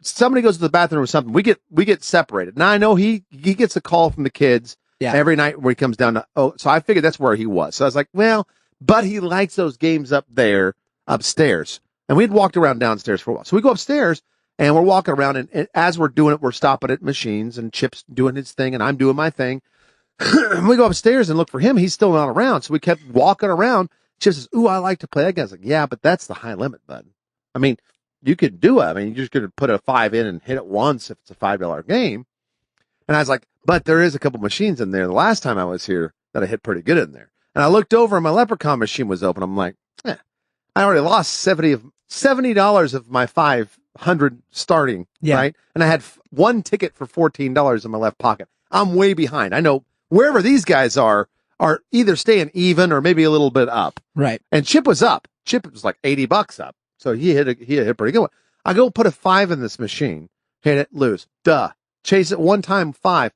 somebody goes to the bathroom or something. We get separated. Now I know he gets a call from the kids every night where he comes down to. Oh, so I figured that's where he was. So I was like, well, but he likes those games up there upstairs. And we'd walked around downstairs for a while. So we go upstairs and we're walking around, and as we're doing it, we're stopping at machines, and Chip's doing his thing and I'm doing my thing. We go upstairs and look for him. He's still not around. So we kept walking around. Chip says, ooh, I like to play that guy. I was like, yeah, but that's the high limit button. I mean, you could do it. I mean, you're just going to put a 5 in and hit it once if it's a $5 game. And I was like, but there is a couple machines in there. The last time I was here that I hit pretty good in there. And I looked over and my Leprechaun machine was open. I'm like, I already lost $70 of my 500 starting, right? And I had one ticket for $14 in my left pocket. I'm way behind. I know wherever these guys are either staying even or maybe a little bit up. Right. And Chip was up. Chip was like $80 up. So he hit a pretty good one. I go put a 5 in this machine, hit it, lose. Duh. Chase it one time, 5.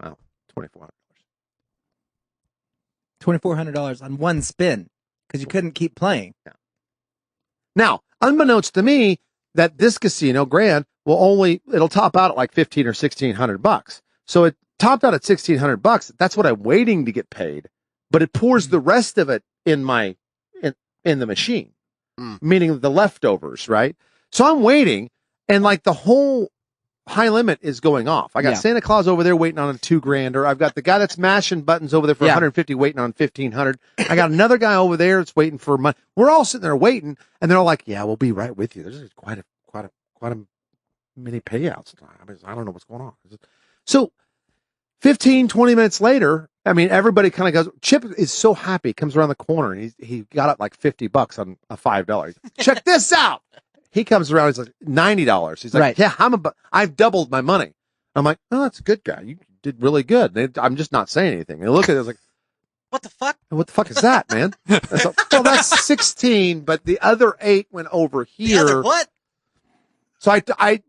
Oh, $2,400. $2,400 on one spin because you couldn't keep playing. Yeah. Now, unbeknownst to me, that this casino, Grand, it'll top out at like $1,500 or $1,600. So it topped out at $1,600. That's what I'm waiting to get paid, but it pours the rest of it in the machine, meaning the leftovers, right? So I'm waiting, and like the whole high limit is going off. I got Santa Claus over there waiting on a $2,000, or I've got the guy that's mashing buttons over there for 150 waiting on 1,500. I got another guy over there that's waiting for money. We're all sitting there waiting, and they're all like, "Yeah, we'll be right with you." There's quite a many payouts. I don't know what's going on. So 15, 20 minutes later, I mean, everybody kind of goes, Chip is so happy, comes around the corner, and he got up like $50 on a $5. Check this out. He comes around, he's like, $90. He's like, yeah, I've doubled my money. I'm like, oh, that's a good guy. You did really good. I'm just not saying anything. They look at it, I was like, what the fuck? What the fuck is that, man? So, well, that's 16, but the other 8 went over here. The other what? So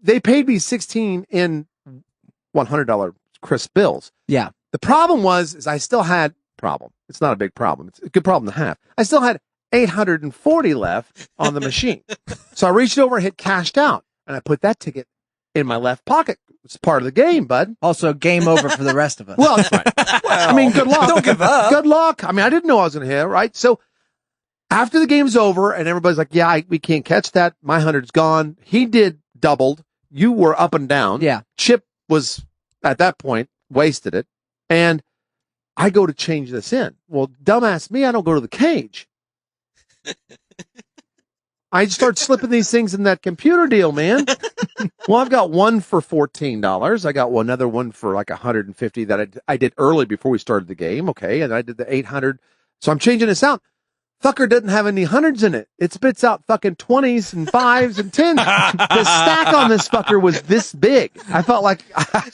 they paid me 16 in $100 crisp bills. Yeah. The problem is I still had problem. It's not a big problem. It's a good problem to have. I still had 840 left on the machine. So I reached over and hit cashed out, and I put that ticket in my left pocket. It's part of the game, bud. Also, game over for the rest of us. Well, it's fine. I mean, good luck. Don't give up. Good luck. I mean, I didn't know I was going to hit, right? So after the game's over and everybody's like, yeah, we can't catch that. My 100's gone. He did doubled. You were up and down. Yeah. Chip was, at that point, wasted it. And I go to change this in. Well, dumbass me, I don't go to the cage. I start slipping these things in that computer deal, man. Well, I've got one for $14. I got another one for like $150 that I did early before we started the game. Okay. And I did the 800. So I'm changing this out. Fucker doesn't have any 100s in it. It spits out fucking 20s and 5s and 10s. The stack on this fucker was this big. I felt like I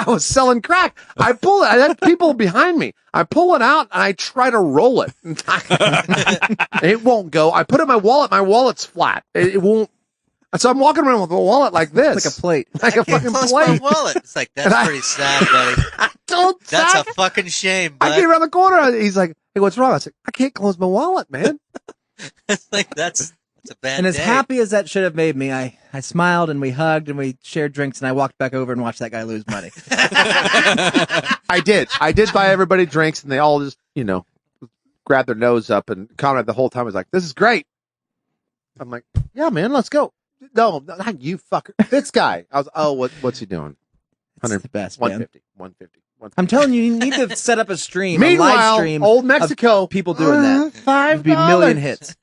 was selling crack. I pull it. I had people behind me. I pull it out and I try to roll it. It won't go. I put it in my wallet. My wallet's flat. It won't. So I'm walking around with a wallet like this. Like a plate. Like a fucking plate. My wallet. It's like, that's pretty sad, buddy. That's a fucking shame, bud. I get around the corner. He's like, hey, what's wrong? I was like, I can't close my wallet, man. It's like, that's a bad And as day. happy as that should have made me, I smiled and we hugged and we shared drinks and I walked back over and watched that guy lose money. I did buy everybody drinks and they all just, grabbed their nose up, and Conrad the whole time was like, this is great. I'm like, yeah, man, let's go. No, not you fucker. This guy. I was, what's he doing? It's the best, 150, 150. I'm telling you, you need to set up a stream, Meanwhile, a live stream. old Mexico, of people doing that. $5. It'd be a million hits.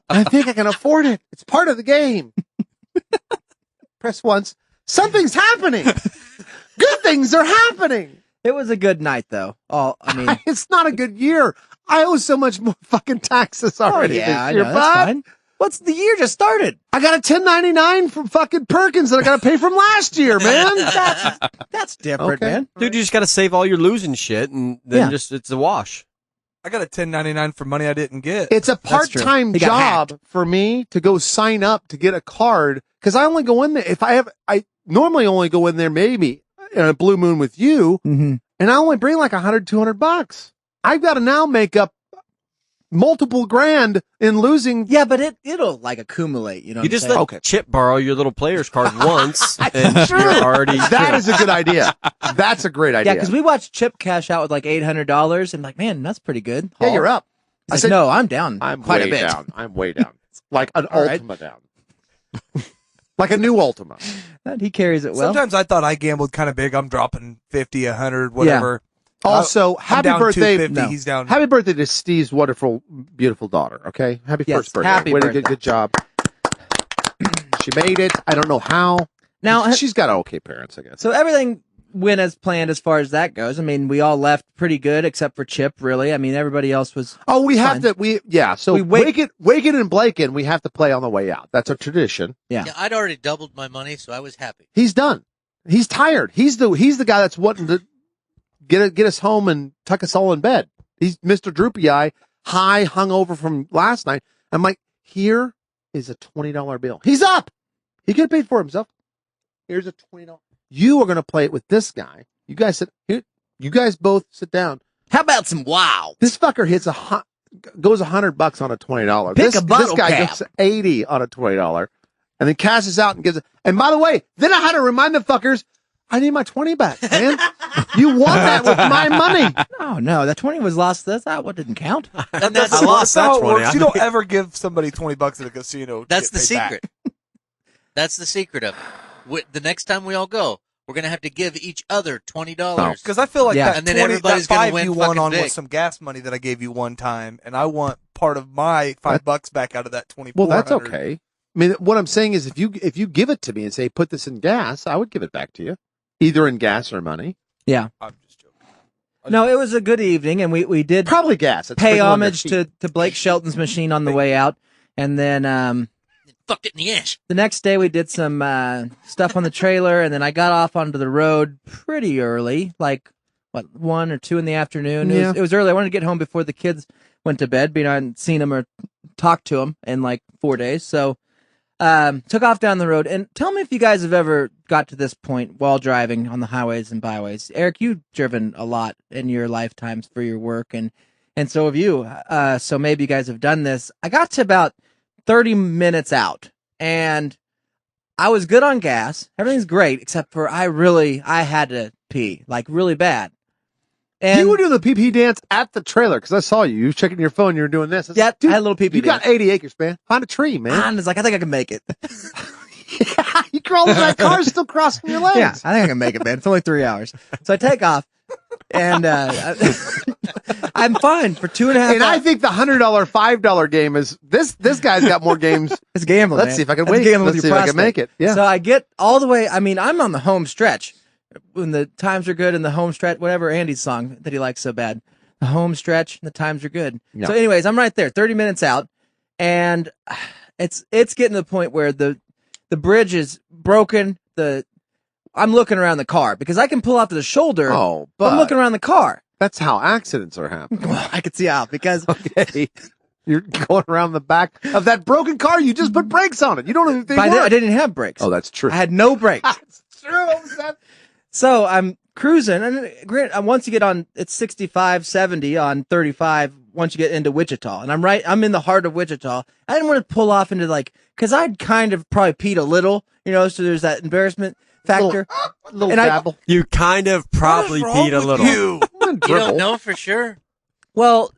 I think I can afford it. It's part of the game. Press once. Something's happening. Good things are happening. It was a good night, though. It's not a good year. I owe so much more fucking taxes already this year, I know, bud. that's fine. What's the year just started? I got a 1099 from fucking Perkins that I got to pay from last year, man. That's different, Okay. man. Dude, you just got to save all your losing shit, and then it's a wash. I got a 1099 for money I didn't get. It's a part-time He got job for me to go sign up to get a card, because I only go in there if normally only go in there maybe in a blue moon with you, and I only bring like $100-200. I've got to now make up multiple grand in losing. Yeah, but it'll like accumulate. You know, You what just I'm saying? let Chip borrow your little player's card once, and you're already. That is a good idea. That's a great idea. Yeah, because we watched Chip cash out with like $800, and like, man, that's pretty good. Yeah, you're up. I said, no, I'm down. I'm quite way a bit. down. I'm way down. Like an All right. Ultima down. Like a new Ultima. He carries it well. Sometimes I thought I gambled kind of big. I'm dropping 50, 100, whatever. Also, I'm happy down birthday. 250, he's down. Happy birthday to Steve's wonderful, beautiful daughter. Okay, happy Yes, first birthday. happy Way to birthday. good job. She made it. I don't know how. Now She's got okay parents, I guess. So everything went as planned as far as that goes. I mean, we all left pretty good except for Chip, really. I mean, everybody else was. Oh, we have fine. to. So We wait- Waken and Blaken, we have to play on the way out. That's a tradition. Yeah. Yeah, I'd already doubled my money, so I was happy. He's done. He's tired. He's the guy that's wanting to get us home and tuck us all in bed. He's Mr. Droopy Eye, high, hungover from last night. I'm like, here is a $20 bill. He's up. He could have paid for himself. Here's a $20. You are going to play it with this guy. You guys sit here. You guys both sit down. How about some wow? This fucker goes $100 on a $20. Pick this, a bottle this guy cap. gets 80 on a $20, and then cashes out and gives it. And by the way, then I had to remind the fuckers, I need my 20 back, man. You won that with my money. No, that 20 was lost. That's not what didn't count. And that's, I lost that how it 20. works. You don't ever give somebody $20 at a casino. to that's get the paid back. secret. That's the secret of it. The next time we all go, we're going to have to give each other $20. Because I feel like Yeah. that And then 20, everybody's that gonna 5 win you won fucking on big. was some gas money that I gave you one time, and I want part of my $5 back out of that 20. Well, that's okay. I mean, what I'm saying is, if you give it to me and say put this in gas, I would give it back to you, either in gas or money. Yeah. I'm just joking. No, it was a good evening, and we did Probably gas. It's pay sprinkle on your homage feet. to Blake Shelton's machine on the way out. And then Fucked it in the ass. the next day we did some stuff on the trailer, and then I got off onto the road pretty early, like, 1 or 2 in the afternoon. Yeah. It was early. I wanted to get home before the kids went to bed, being I hadn't seen them or talked to them in like 4 days. So took off down the road. And tell me if you guys have ever got to this point while driving on the highways and byways. Eric, you've driven a lot in your lifetimes for your work, and so have you. So maybe you guys have done this. I got to about 30 minutes out, and I was good on gas. Everything's great, except for I had to pee, like really bad. And You were doing the PP dance at the trailer because I saw you. You were checking your phone. You were doing this. I said, yeah, dude, I had a little pee. you got 80 acres, man. Find a tree, man. And it's like, I think I can make it. You crawled into that car, still crossing your legs. Yeah, I think I can make it, man. It's only 3 hours. So I take off, and I'm fine for 2.5 And I hours. think the $100, $5 game is this. This guy's got more games. It's gambling. Let's man. see if I can That's wait. gambling Let's with see your if I can prostate. make it. Yeah. So I get all the way. I mean, I'm on the home stretch. When the times are good and the home stretch, whatever Andy's song that he likes so bad, the home stretch and the times are good. Yeah. So, anyways, I'm right there, 30 minutes out, and it's getting to the point where the bridge is broken. I'm looking around the car because I can pull off to the shoulder. Oh, but I'm but looking around the car. that's how accidents are happening. Well, I could see how because Okay. You're going around the back of that broken car. You just put brakes on it. You don't even think by then I work. didn't have brakes. Oh, that's true. I had no brakes. That's true. So I'm cruising, and once you get on, it's 65, 70 on 35 once you get into Wichita. And I'm in the heart of Wichita. I didn't want to pull off into because I'd kind of probably peed a little, so there's that embarrassment factor. Little And dabble. You kind of probably peed a little. You. You don't know for sure. Well,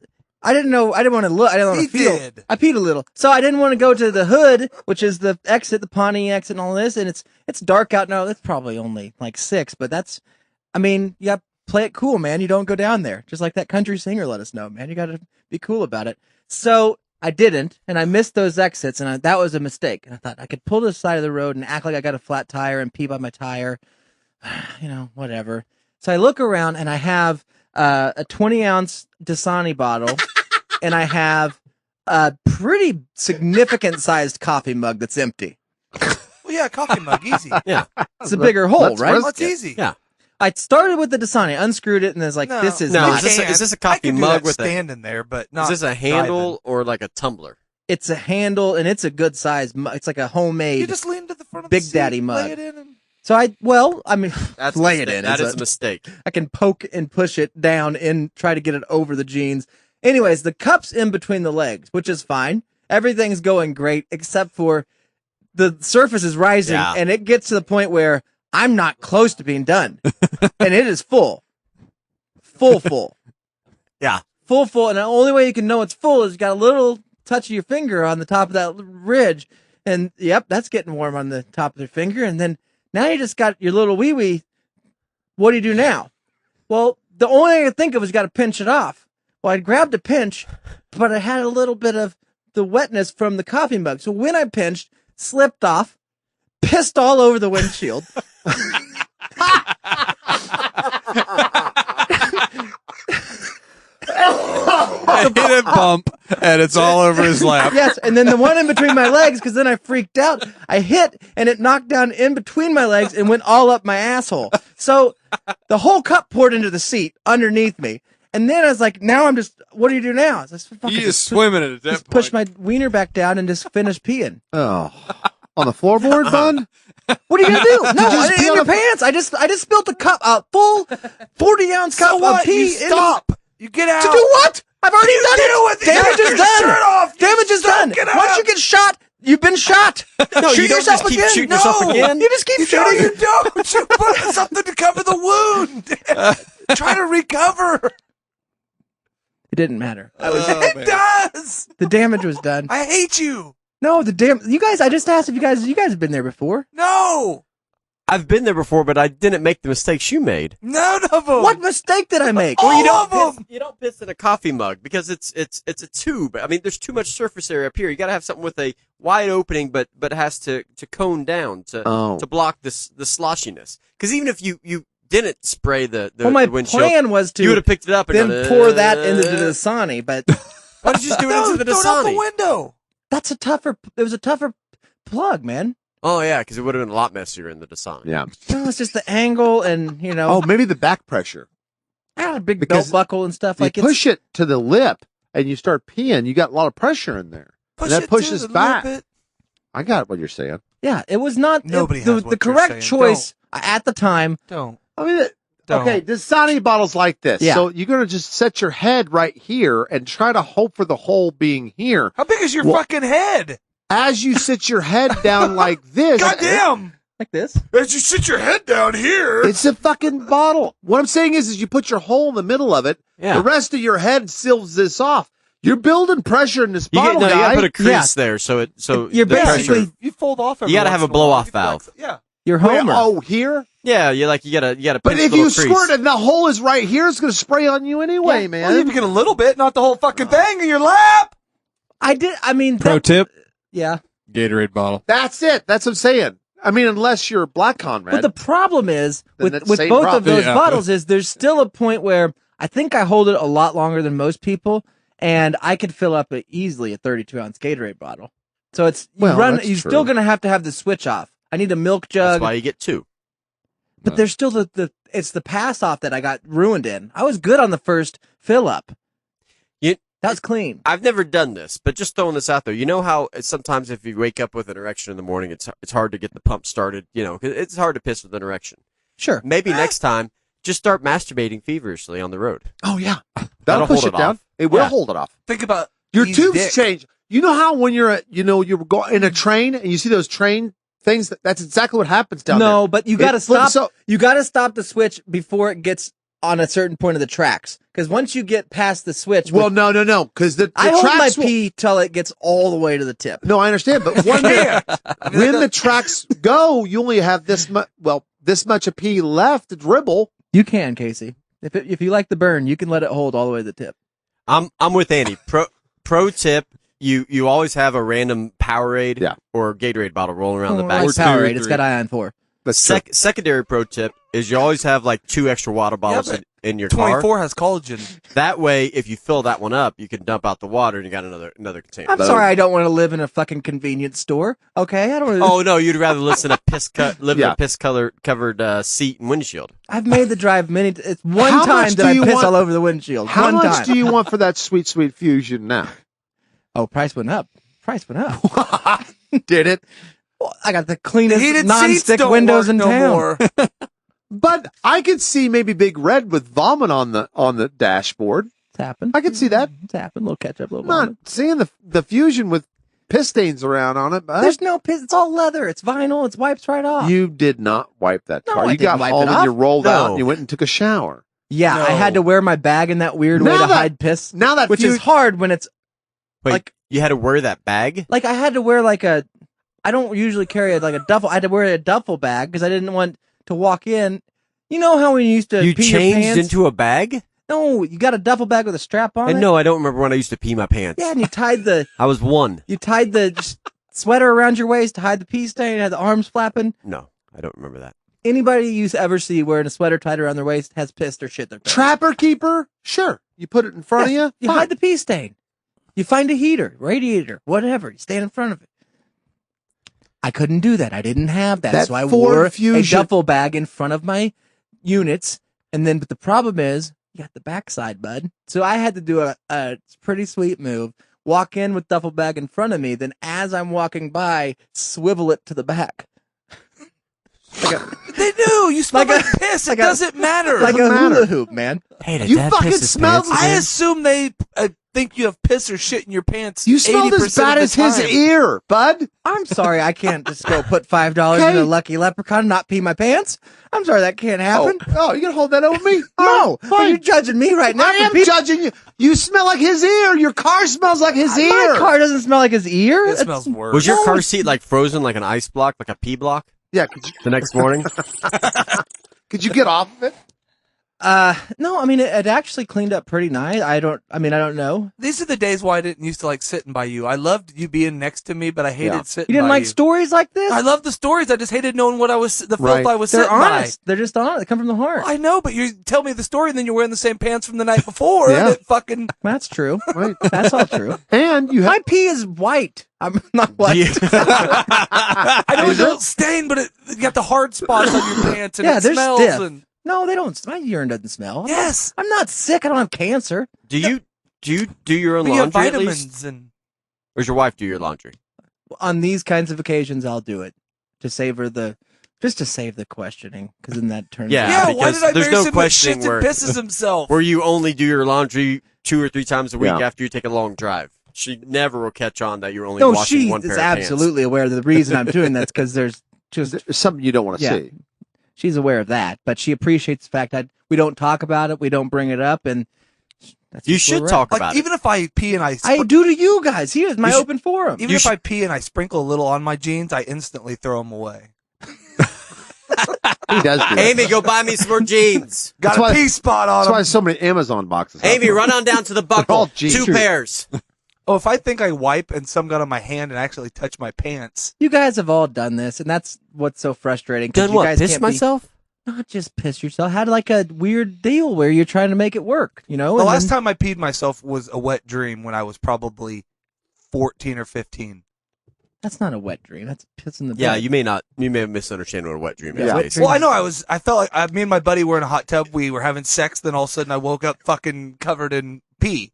I didn't know. I didn't want to look. I didn't want to He feel. did. I peed a little, so I didn't want to go to the hood, which is the exit, the Pawnee exit, and all this. And it's dark out now. It's probably only like 6, but you got to play it cool, man. You don't go down there, just like that country singer let us know, man. You got to be cool about it. So I didn't, and I missed those exits, and that was a mistake. And I thought I could pull to the side of the road and act like I got a flat tire and pee by my tire, whatever. So I look around, and I have a 20-ounce Dasani bottle, and I have a pretty significant-sized coffee mug that's empty. Well, yeah, coffee mug, easy. Yeah. It's a bigger hole, let's right? risk That's easy. Yeah. I started with the Dasani, unscrewed it, and it's like, this is No, not. is this a I coffee can do mug that with a- standing there, but not. Is this a handle or like a tumbler? It's a handle, and it's a good size. It's like a You homemade. just lean to the front of Big the seat, Daddy lay mug. it in, and So I mean, That's lay a it mistake. in. That is is a mistake. I can poke and push it down and try to get it over the jeans. Anyways, the cup's in between the legs, which is fine. Everything's going great except for the surface is rising, Yeah. and it gets to the point where I'm not close to being done, and it is full. Yeah. Full, and the only way you can know it's full is you got a little touch of your finger on the top of that ridge, and yep, that's getting warm on the top of your finger, and then now you just got your little wee-wee. What do you do now? Well, the only thing I could think of was you got to pinch it off. Well, I grabbed a pinch, but I had a little bit of the wetness from the coffee mug, so when I pinched, slipped off, pissed all over the windshield. Hit a bump, and it's all over his lap. Yes, and then the one in between my legs, because then I freaked out. I hit, and it knocked down in between my legs and went all up my asshole. So the whole cup poured into the seat underneath me. And then I was like, now I'm just, what do you do now? I was like, fuck You it, just swimming it at that just point. push my wiener back down and just finish peeing. Oh, on the floorboard, bud. What are you gonna do? No, just pee in on your the- pants. I just spilled a cup, a full 40-ounce cup So of what? pee. You stop. You get out. To do what? I've already done deal it. with it. You Damage got is your done. shirt off. You Damage is done. suck it Once up. you get shot, you've been shot. No, Shoot you don't yourself just keep again. shooting No. yourself again. You just keep No, shooting. you don't. You put something to cover the wound. Try to recover. It didn't matter. It does. The damage was done. I hate you. No, you guys, I just asked if you guys have been there before. No. I've been there before, but I didn't make the mistakes you made. None of them. What mistake did I make? All you don't of them. piss, you don't piss in a coffee mug because it's a tube. I mean, there's too much surface area up here. You got to have something with a wide opening, but has to cone down to block the sloshiness. Because even if you didn't spray the my windshield, plan was to you would have picked it up and then gone, pour that into the Dasani, but Why don't you just do it No, into the throw it out the Dasani? window. it was a tougher plug, man. Oh yeah, because it would have been a lot messier in the Dasani. Yeah. No, it's just the angle and, Oh, maybe the back pressure. I had a big because belt buckle and stuff. You Like push it to the lip and you start peeing. You got a lot of pressure in there. Push and that it pushes to the back. lip. I got what you're saying. Yeah, it was not Nobody it, has the what you're correct saying. choice at the time. Don't. I mean, Don't. okay, Dasani bottles like this. Yeah. So you're going to just set your head right here and try to hope for the hole being here. How big is your Well- fucking head? As you sit your head down like this, Goddamn. Like this. As you sit your head down here. it's a fucking bottle. What I'm saying is you put your hole in the middle of it. Yeah. The rest of your head seals this off. You're building pressure in this You bottle, got guy. to put a crease Yeah. there, so You're the basically- pressure. You fold off. You gotta have a blow-off valve. Yeah. You're Wait, Homer. oh, here? Yeah, you gotta But pinch if the you little crease. squirt and the hole is right here, it's going to spray on you anyway, man. Well, you get a little bit, not the whole fucking thing in your lap. I did. I mean, Pro tip: yeah. Gatorade bottle. That's it. That's what I'm saying. I mean, unless you're Black Conrad. But the problem is Then with that's both same of problem. those Yeah. bottles is there's still a point where I think I hold it a lot longer than most people, and I could fill up easily a 32-ounce Gatorade bottle. So it's Well, that's you're true. still going to have the switch off. I need a milk That's jug, why you get two. but there's still it's the pass off that I got ruined in. I was good on the first fill up. That was clean. I've never done this, but just throwing this out there. You know how sometimes if you wake up with an erection in the morning, it's hard to get the pump started. You know, 'cause it's hard to piss with an erection. Sure. Maybe next time, just start masturbating feverishly on the road. oh, yeah. That'll That'll push hold it it down. off. It will Yeah. hold it off. Think about Your Ease tubes dick. change. You know how when you're going in a train and you see those train things, that's exactly what happens down there. No, but you got to It flips stop. up. You got to stop the switch before it gets on a certain point of the tracks. Because once you get past the switch, Well, no, because the I hold my tracks will- pee till it gets all the way to the tip. No, I understand, but when the tracks go, you only have this much. Well, this much of pee left to dribble. You can, Casey. If you like the burn, you can let it hold all the way to the tip. I'm with Andy. Pro tip: you always have a random Powerade Yeah. or Gatorade bottle rolling around the back. It's Or Powerade. 2 or It's 3. got ion 4. That's true. Secondary pro tip is you always have like 2 extra water bottles but in your car. 24 has collagen. That way, if you fill that one up, you can dump out the water and you got another container. I'm sorry, I don't want to live in a fucking convenience store. Okay, I don't. Want to, Oh no, you'd rather listen to live in Yeah. a piss covered seat and windshield. I've made the drive many. It's one How time much that do I you piss want- all over the windshield. How one much time. do you want for that sweet, sweet fusion now? Oh, price went up. Price went up. Did it? Well, I got the cleanest Heated seats non-stick don't windows work in no town. more. But I could see maybe Big Red with vomit on the dashboard. It's happened. I could see that. It's happened. A little ketchup, a little I'm not vomit. seeing the Fusion with piss stains around on it, but There's no piss. It's all leather. It's vinyl. It wipes right off. you did not wipe that No, car. I You didn't got wipe home it and off. you rolled No. out and you went and took a shower. Yeah, No. I had to wear my bag in that weird way Now to that- hide piss, Now that which is hard when it's Wait, like you had to wear that bag? like I had to wear like a. I don't usually carry like a duffel. I had to wear a duffel bag because I didn't want to walk in. You know how when you used to You pee your changed pants? into a bag? No, you got a duffel bag with a strap on And it. no, I don't remember when I used to pee my pants. Yeah, and you tied the I was one. sweater around your waist to hide the pee stain. Had the arms flapping. No, I don't remember that. Anybody you ever see wearing a sweater tied around their waist has pissed or shit their pants. Trapper keeper, sure. You put it in front of you. You fine. hide the pee stain. You find a heater, radiator, whatever. You stand in front of it. I couldn't do that. I didn't have that. That So I Ford wore a Fusion- duffel bag in front of my units. And then, but the problem is, you got the backside, bud. So I had to do a pretty sweet move. Walk in with duffel bag in front of me. Then as I'm walking by, swivel it to the back. They do. You smell Like like, a- piss. like It a- doesn't matter. Like a Doesn't matter. hula hoop, man. Hey, did You Dad fucking piss his smelled- pants I again? assume they think you have piss or shit in your pants. You smelled 80% as bad of as the his time. ear, bud. I'm sorry, I can't just go put $5 in Okay. a Lucky Leprechaun and not pee my pants. I'm sorry, that can't happen. Oh, you gonna hold that over me? No, All are right, you judging me right now? I for am peeing- judging you. You smell like his ear. Your car smells like his ear. My car doesn't smell like his ear. It It's- smells worse. Was your No, car seat like frozen like an ice block, like a pee block Yeah, the next morning? could you get off of it? No, I mean it actually cleaned up pretty nice. I don't know. These are the days why I didn't used to like sitting by you. I loved you being next to me, but I hated Yeah. sitting You didn't by like you. stories like this? I love the stories. I just hated knowing what I was, the filth Right. I was They're sitting honest. They're just honest. They come from the heart. by. I know, but you tell me the story and then you're wearing the same pants from the night before. Yeah. And it fucking. That's true. Right. That's all true. And you have My pee is white. I'm not white. I know it don't stain, but you got the hard spots on your pants and Yeah, it they're smells. stiff. And No, they don't. My urine doesn't smell. yes, I'm not sick. I don't have cancer. Do you do your own but you have laundry at least? vitamins and. Or does your wife do your laundry? On these kinds of occasions, I'll do it to save the questioning, because then that turns. Yeah. Yeah, why because did I there's marry no someone that questioning shits where- and pisses himself? Where you only do your laundry 2 or 3 times a week Yeah. after you take a long drive. She never will catch on that you're only No, washing she one pair is of pants. absolutely aware. The reason I'm doing that's because there's something you don't want to Yeah. see. she's aware of that, but she appreciates the fact that we don't talk about it, we don't bring it up, and that's You just where should we're at. talk Like about even if I pee and I, I do to you guys. Here's my You should- open forum. even You if should- I pee and I sprinkle a little on my jeans, I instantly throw them away. He does do it. that. Amy, go buy me some more jeans. Got That's a why- pee spot on That's them. why so many Amazon boxes. Amy, run on down to the all buckle. jeans. 2 pairs. Oh, if I think I wipe and some got on my hand and actually touch my pants. You guys have all done this, and that's what's so frustrating. 'cause Done you what? guys Piss can't myself? Not just piss yourself. Had like a weird deal where you're trying to make it work. You know. The and last then- time I peed myself was a wet dream when I was probably 14 or 15. That's not a wet dream. That's piss in the bed. Yeah, you may have misunderstood what a wet dream is. Yeah. basically. Well, I know I felt like me and my buddy were in a hot tub. We were having sex. Then all of a sudden I woke up fucking covered in pee.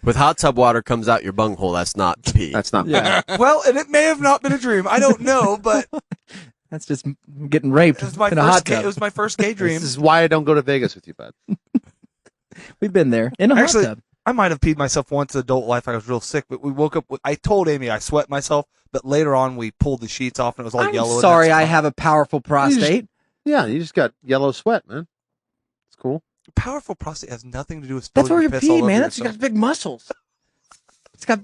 With hot tub water comes out your bunghole. That's not pee. That's not Yeah. Well, and it may have not been a dream. I don't know, but That's just getting raped it was my in a hot first gay, tub. it was my first gay dream. This is why I don't go to Vegas with you, bud. We've been there in a Actually, hot tub. I might have peed myself once in adult life. I was real sick, but we woke up. I told Amy I sweat myself, but later on we pulled the sheets off and it was all I'm yellow. and sorry, that's I fine. have a powerful prostate. Yeah, you just got yellow sweat, man. It's cool. Powerful prostate has nothing to do with That's spilling where your you piss all pee, over man. That's yourself. got big muscles. It's got.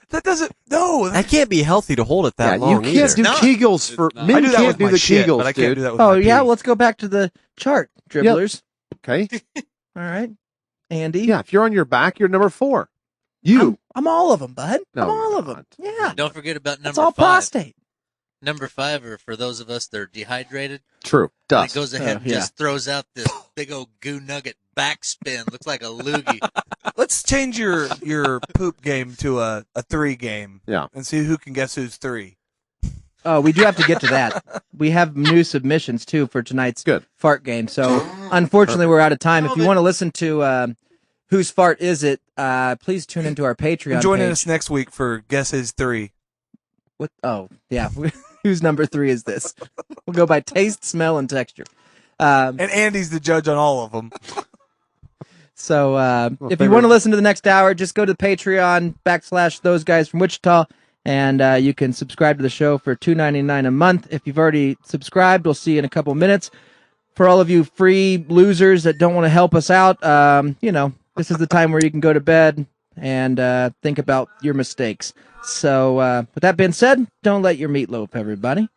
That doesn't. No, That can't be healthy to hold it that Yeah, long you can't either. do not. Kegels for It's not. men. I do that Can't with do my the shit, Kegels, but I can't dude. do that with Oh my yeah, pee. let's go back to the chart, dribblers. Okay. All right, Andy. Yeah, if you're on your back, you're number 4. You. I'm all of them, bud. No, I'm all you're of them. not. Yeah, Don't forget about that's number all 5. prostate. Number 5 are for those of us that are dehydrated. True. And Dust. it goes ahead and yeah. just throws out this big old goo nugget backspin. Looks like a loogie. Let's change your poop game to a 3 game. Yeah. And see who can guess who's 3. Oh, we do have to get to that. We have new submissions too for tonight's Good. fart game. So unfortunately, we're out of time. If you want to listen to whose fart is it, please tune into our Patreon And join page. us next week for Guess His 3. What? Oh, yeah. Whose number 3 is this? We'll go by taste, smell, and texture. And Andy's the judge on all of them. So if you want to listen to the next hour, just go to Patreon / those guys from Wichita, and you can subscribe to the show for $2.99 a month. If you've already subscribed, we'll see you in a couple minutes. For all of you free losers that don't want to help us out, this is the time where you can go to bed and think about your mistakes. So with that being said, don't let your meatloaf, everybody.